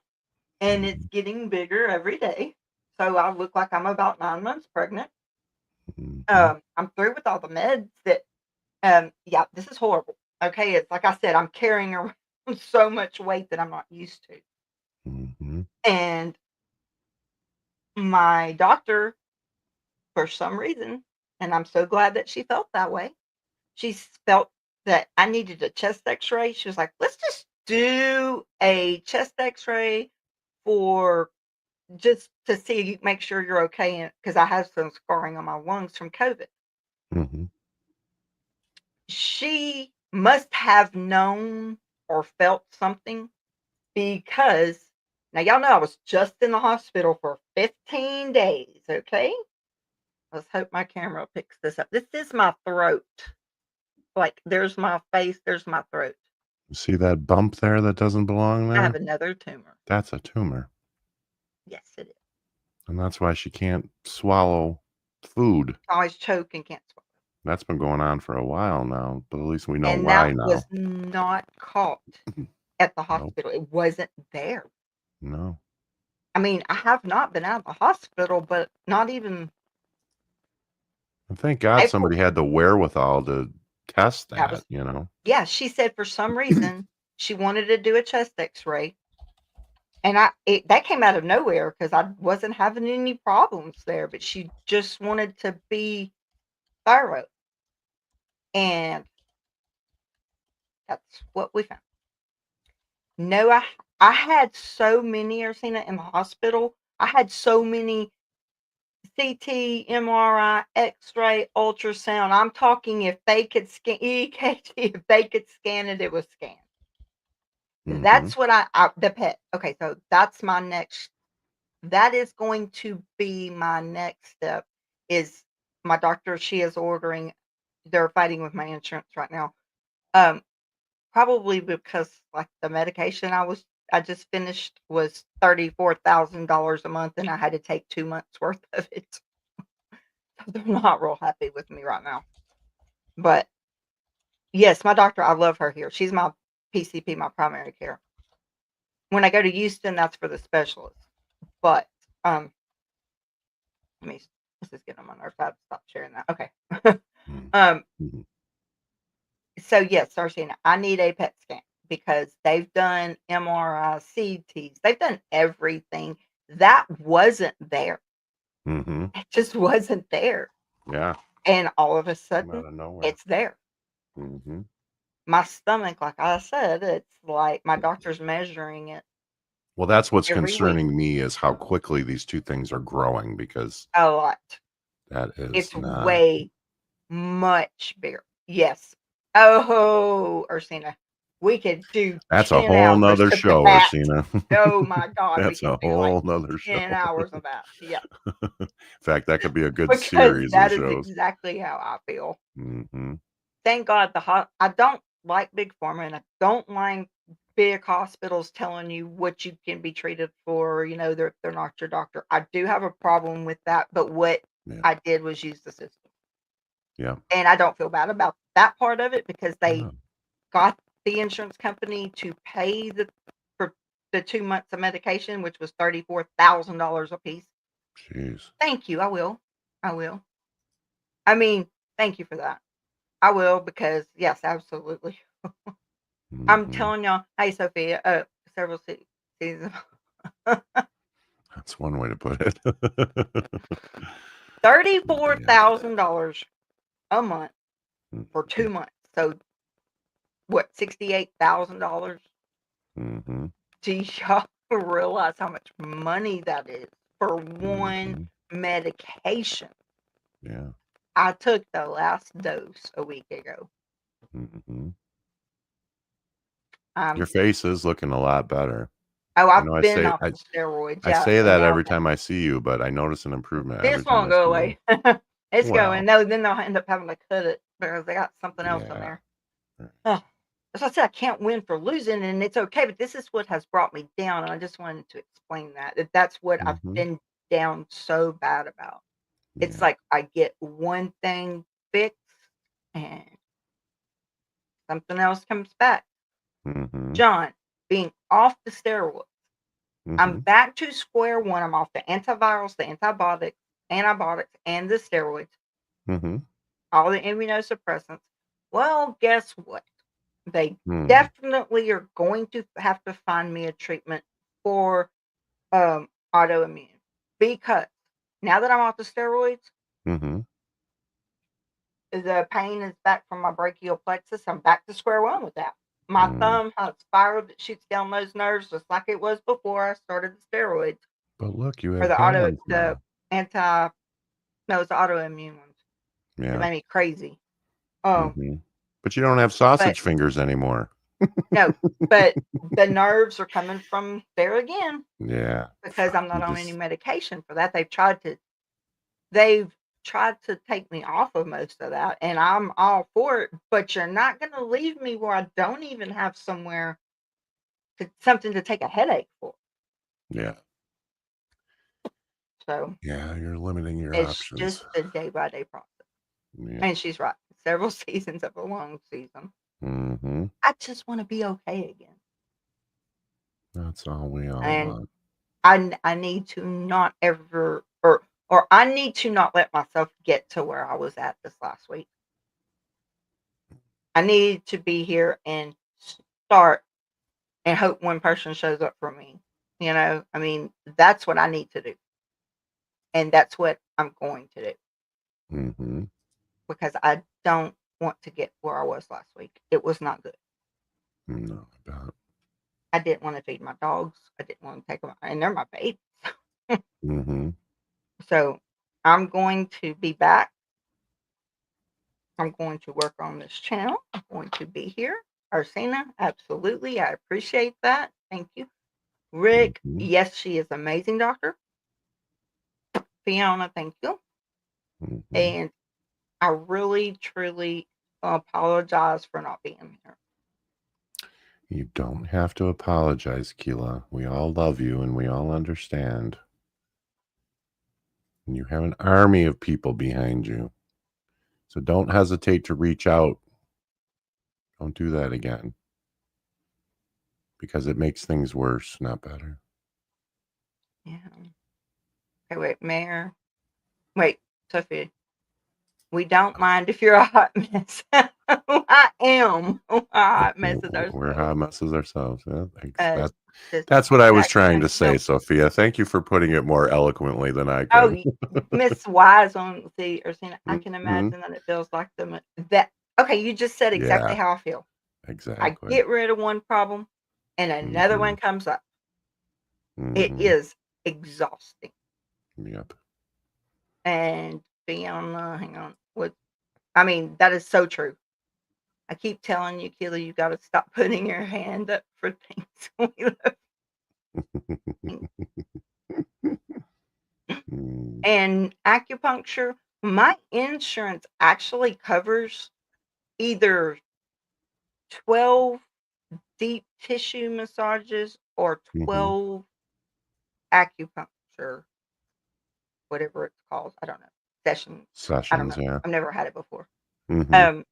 and it's getting bigger every day. So I look like I'm about 9 months pregnant. Mm-hmm. I'm through with all the meds that, yeah, this is horrible. Okay, it's like I said, I'm carrying around so much weight that I'm not used to. Mm-hmm. And my doctor, for some reason, and I'm so glad that she felt that way, she felt that I needed a chest x-ray. She was like, let's just do a chest x-ray for just to see, make sure you're okay, because I have some scarring on my lungs from COVID. Mm-hmm. She must have known or felt something because now y'all know I was just in the hospital for 15 days, okay? Let's hope my camera picks this up. This is my throat. Like, there's my face, there's my throat. See that bump there that doesn't belong I have there? another tumor. That's a tumor. Yes, it is. And that's why she can't swallow food. I always choke and can't swallow. That's been going on for a while now, but at least we know And that why now. was not caught at the Nope. hospital. It wasn't there. No. I mean, I have not been out of the hospital, but not even And thank God April. somebody had the wherewithal to test That that, was, you know. yeah, she said for some reason she wanted to do a chest x-ray. And that came out of nowhere because I wasn't having any problems there, but she just wanted to be thorough. And that's what we found. No, I had so many, Ursina, in the hospital. I had so many CT, MRI, X-ray, ultrasound. I'm talking if they could scan EKG, if they could scan it, it was scanned. Mm-hmm. That's what the PET. Okay, so that's my next. That is going to be my next step. Is my doctor? She is ordering. They're fighting with my insurance right now. Um, Probably because like the medication I just finished was $34,000 a month, and I had to take 2 months worth of it. So they're not real happy with me right now. But yes, my doctor, I love her here. She's my PCP, my primary care. When I go to Houston, that's for the specialist. But um, let me. This is getting on my nerves. I have to stop sharing that. Okay. um. Mm-hmm. So yes, Sarcina, I need a PET scan. because they've done MRI, CTs, they've done everything. That wasn't there. Mm-hmm. It just wasn't there. Yeah. And all of a Came sudden, out of nowhere. it's there. Mm-hmm. My stomach, like I said, it's like my doctor's measuring it Well, that's what's every week. concerning me is how quickly these two things are growing, because A lot. that is It's not. way much bigger. Yes. Oh, Ursina, we could do That's a 10 whole hours nother of show, that. Ursina. Oh my God, we That's a could do like whole nother show. 10 hours of that. Yeah. In fact, that could be a good Because series of that is shows. exactly how I feel. Mm-hmm. Thank God I don't like big pharma, and I don't like big hospitals telling you what you can be treated for. They're not your doctor. I do have a problem with that, but what Yeah. I did was use the system. Yeah. And I don't feel bad about that part of it because they Oh, got the insurance company to pay for the 2 months of medication, which was $34,000 a piece. jeez. Thank you. I will. I will. I mean, thank you for that. I will because yes, absolutely. I'm Mm-hmm. telling y'all. Hey, Sophia. Several seasons. That's one way to put it. Thirty-four Yeah. thousand dollars a month for 2 months. So what? $68,000. Mm-hmm. Do y'all realize how much money that is for one Mm-hmm. medication? Yeah. I took the last dose a week ago. Mm-hmm. Your Um, face is looking a lot better. I I've know I been say off the steroids, I yeah, say and that now every time I see you, but I notice an improvement every this time won't I go see you. away. It's Well, going. No, then they'll end up having to cut it because they got something else in yeah. there. Ugh. As I said, I can't win for losing, and it's okay. But this is what has brought me down, and I just wanted to explain that's what I've Mm-hmm. been down so bad about. It's Yeah. like I get one thing fixed, and something else comes back. Mm-hmm. John, being off the steroids, I'm Mm-hmm. back to square one. I'm off the antivirals, the antibiotics, and the steroids, Mm-hmm. all the immunosuppressants. Well, guess what? They Mm. definitely are going to have to find me a treatment for autoimmune because now that I'm off the steroids, Mm-hmm. the pain is back from my brachial plexus. I'm back to square one with that. My Mm. thumb has spiral that shoots down those nerves just like it was before I started the steroids But look, you or have hands the now. anti no, it's the autoimmune ones. It Yeah. made me crazy. Um, Mm-hmm. But you don't have but sausage fingers anymore. no, but the nerves are coming from there again Yeah. because I'm You not on any just medication for that. They've tried to take me off of most of that, and I'm all for it, but you're not gonna leave me where I don't even have something to take a headache for. yeah. So, Yeah, you're limiting your it's just options. a day-by-day process, Yeah. and she's right. Several seasons of a long season. Mm-hmm. I just wanna be okay again, That's all we all and want. I need to not ever or I need to not let myself get to where I was at this last week. I need to be here and start and hope one person shows up for me. I mean, that's what I need to do. And that's what I'm going to do Mm-hmm. because I don't want to get where I was last week. It was not good. No, I bet. I didn't want to feed my dogs. I didn't want to take them, and they're my babies. Mm-hmm. So I'm going to be back. I'm going to work on this channel. I'm going to be here. Arsena, absolutely. I appreciate that. Thank you. Rick, Mm-hmm. yes, she is amazing, doctor. Fiona, thank you. Mm-hmm. And I really, truly apologize for not being here. You don't have to apologize, Keela. We all love you and we all understand. And you have an army of people behind you. So don't hesitate to reach out. Don't do that again because it makes things worse, not better. Yeah. Okay, wait, Mayor. Wait, Sophie. We don't mind if you're a hot mess. I am hot messes We're hot ourselves. messes ourselves. Yeah, Uh, just that's what I was trying to exactly. say, Sophia. Thank you for putting it more eloquently than I Oh, could. Miss Wise on see or seen. I can Hmm. imagine that it feels like that. Okay, you just said exactly Yeah, how I feel. I exactly. get rid of one problem, and another Hmm. one comes up. It Hmm. is exhausting. Yep. And hang on. I mean, that is so true. I keep telling you, Keely, you got to stop putting your hand up for things. We love things. Mm. And acupuncture, my insurance actually covers either 12 deep tissue massages or Hmm. 12 acupuncture, whatever it's called. I don't know. Sessions. I don't Sessions, know. yeah. I've never had it before. Hmm. Um,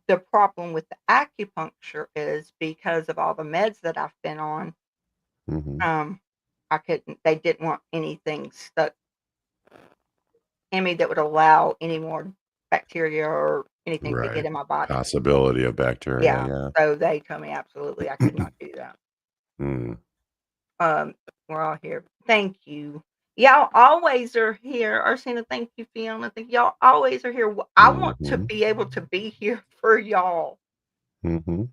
the problem with the acupuncture is because of all the meds that I've been on, Hmm. um, they didn't want anything stuck in me that would allow any more bacteria or anything to get Right. in my body. Possibility of bacteria, Yeah. yeah. So they told me absolutely I could not do that. Mm. Um, we're all here. Thank you. Y'all always are here. Arsena, thank you, Fiona. Thank y'all always are here. I want to Hmm. be able to be here for y'all. Hmm. And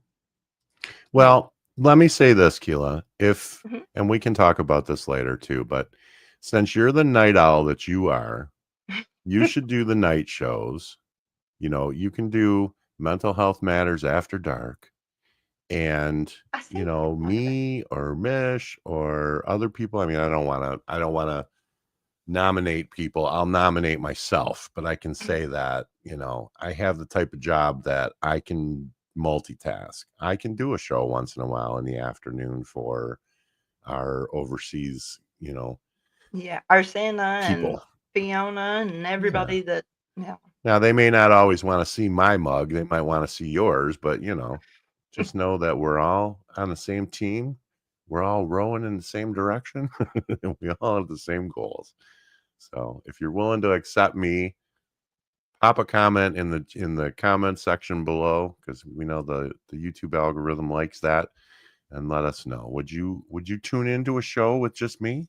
Well, let me say this, Keela. If, mhm, and we can talk about this later too, but since you're the night owl that you are, you should do the night shows. You can do Mental Health Matters After Dark, and I seem to get one of those. me or Mish or other people. I mean, I don't want to nominate people. I'll nominate myself, but I can say that, I have the type of job that I can multitask. I can do a show once in a while in the afternoon for our overseas, Yeah, Arsena and people. Fiona and Yeah. everybody that yeah. Now they may not always want to see my mug. They might want to see yours, but just know that we're all on the same team. We're all rowing in the same direction. And we all have the same goals. So if you're willing to accept me, pop a comment in the comment section below, because we know the YouTube algorithm likes that, and let us know. Would you tune into a show with just me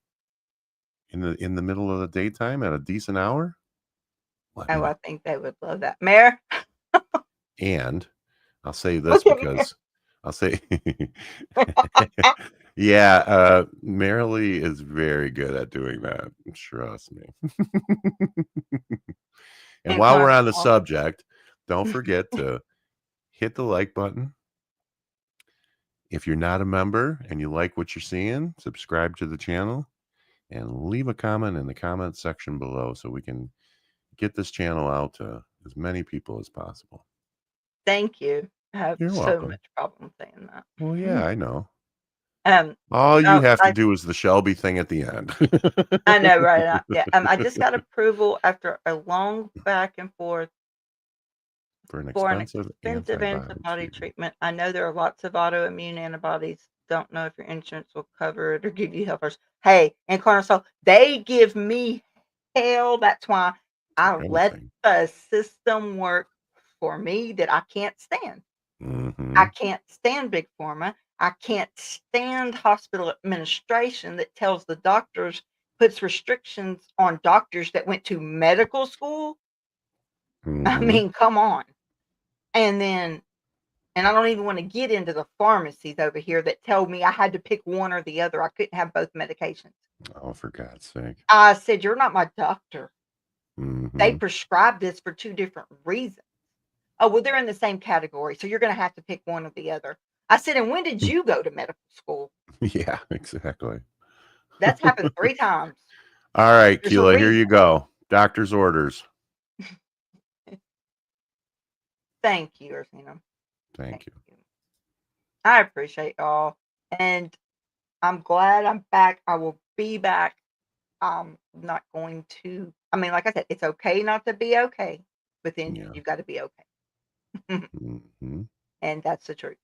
in the middle of the daytime at a decent hour? Let me Oh, I know. think they would love that. Mayor, And I'll say this look at Mayor. because I'll say, yeah, Marilee is very good at doing that. Trust me. And And while we're on the Carnival. subject, don't forget to hit the like button. If you're not a member and you like what you're seeing, subscribe to the channel and leave a comment in the comment section below so we can get this channel out to as many people as possible. Thank you. I have You're so welcome. much problem saying that. Well, yeah, I know. Um, All you oh, have to do is the Shelby thing at the end. I know, right? Yeah. I just got approval after a long back and forth For an for an expensive expensive antibody antibody treatment. treatment. I know there are lots of autoimmune antibodies. Don't know if your insurance will cover it or give you helpers. Hey, and Carnival, they give me hell. That's why It's I like let anything. the system work for me that I can't stand. I Hmm. can't stand big pharma. I can't stand hospital administration that tells the doctors, puts restrictions on doctors that went to medical school. I Hmm. mean, come on. And then, and I don't even want to get into the pharmacies over here that told me I had to pick one or the other. I couldn't have both medications. Oh, for God's sake. I said, "You're not my doctor. They Hmm. prescribed this for two different reasons." Oh, well, they're in the same category, so you're going to have to pick one or the other. I said, "And when did you go to medical school?" Yeah, exactly. That's happened 3 times. All right, There's a Keela, here reason. you go. Doctor's orders. Thank you, Ursina. Thank Thank you. you. I appreciate y'all, and I'm glad I'm back. I will be back. I'm not going to I mean, like I said, it's okay not to be okay, but then Yeah. you gotta be okay. Hmm. And that's the truth.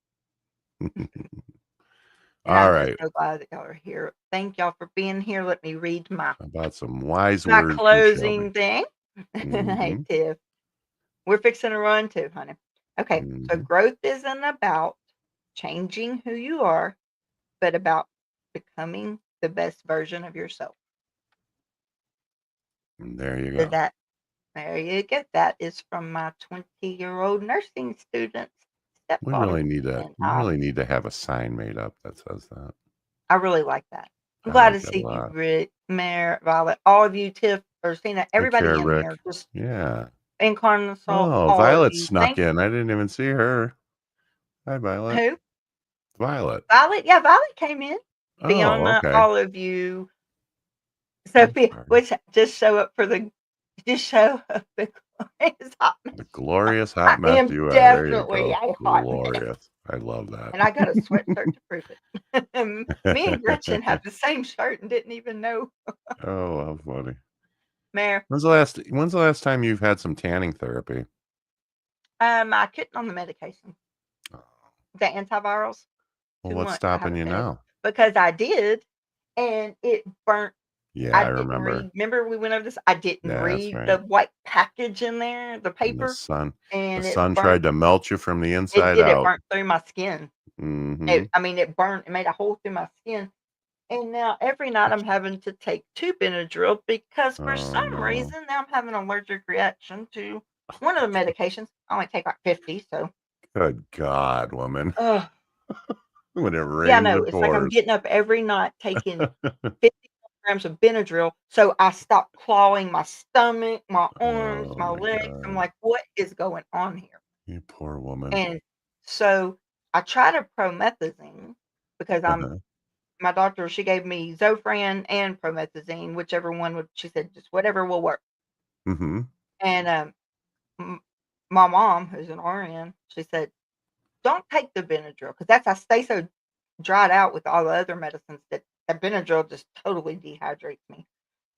And All I'm just right. so glad that y'all are here. Thank y'all for being here. Let me read About some wise my words from Shelby. closing thing. Hey, Hmm. Tiff. We're fixing to run too, honey. Okay, so Mhm. growth isn't about changing who you are, but about becoming the best version of yourself. There you So go. that there you go. That is from my 20-year-old nursing student's stepdaughter, and We really need to have a sign made up that says that. I really like that. I'm I glad like to that a see you, lot. Rick, Mare, Violet, all of you, Tiff, Ursina, Take care, everybody in Rick. here, just Yeah. incarnate, Oh, all of Violet you. snuck Thank in. I didn't even see her. Hi, Violet. who? Violet. Violet? Yeah, Violet came in. Oh, Fiona, okay. all of you. I'm Sophia, sorry. which just show up the glorious hot mess. The glorious I hot mess am you are. There you definitely go. a hot mess, Glorious. I love and I got a that. sweatshirt to prove it. Me and Gretchen have the same shirt and didn't even know. Oh, how funny. Mayor, When's the last time you've had some tanning therapy? I couldn't on the medication, the antivirals. Well, 2 what's months I stopping haven't you been able now? because I did, and it burnt. Yeah, I I didn't remember. read. Remember we went over this? I didn't Yeah, that's read the right. white package in there, the And paper, the and it sun burnt. tried to melt you from the It inside did. It out. burnt through my skin. Mm-hmm. I mean, it burned. It made a hole through my skin. And now every night I'm having to take 2 Benadryl because for Oh some no. reason now I'm having an allergic reaction to one of the medications. I only take like 50, so Good God, woman. ugh. When it Yeah, rains, no, it it's like I'm pours. getting up every night taking 50 milligrams of Benadryl, so I stop clawing my stomach, my arms, Oh my my legs. I'm God. like, "What is going on here?" You poor woman. And so I tried a promethazine because Uh-huh. my doctor, she gave me Zofran and promethazine, whichever one would, she said, "Just whatever will work." Mm-hmm. And, m my mom, who's an RN, she said, "Don't take the Benadryl because that's I stay so dried out with all the other medicines that Benadryl just totally dehydrates me."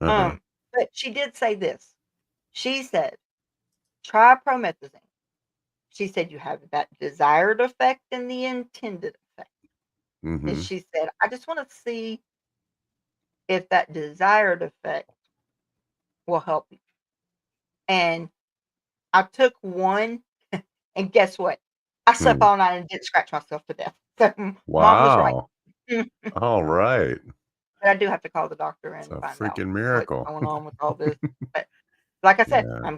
Uh-huh. But she did say this. She said, "Try promethazine." She said, "You have that desired effect and the intended effect." And Mm-hmm. she said, "I just wanna see if that desired effect will help you." And I took one, and guess what? I slept Hmm. all night and didn't scratch myself to death. So, mom was right. Wow. All right. But I do have to call the doctor It's and a find out freaking what's miracle. going on with all this. But like I said, Yeah.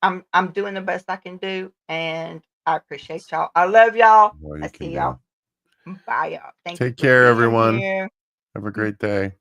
I'm doing the best I can do, and I appreciate y'all. I love y'all. All I you can see y'all. do. Bye, y'all. Thank you Take for care, being everyone. here. Have a great day.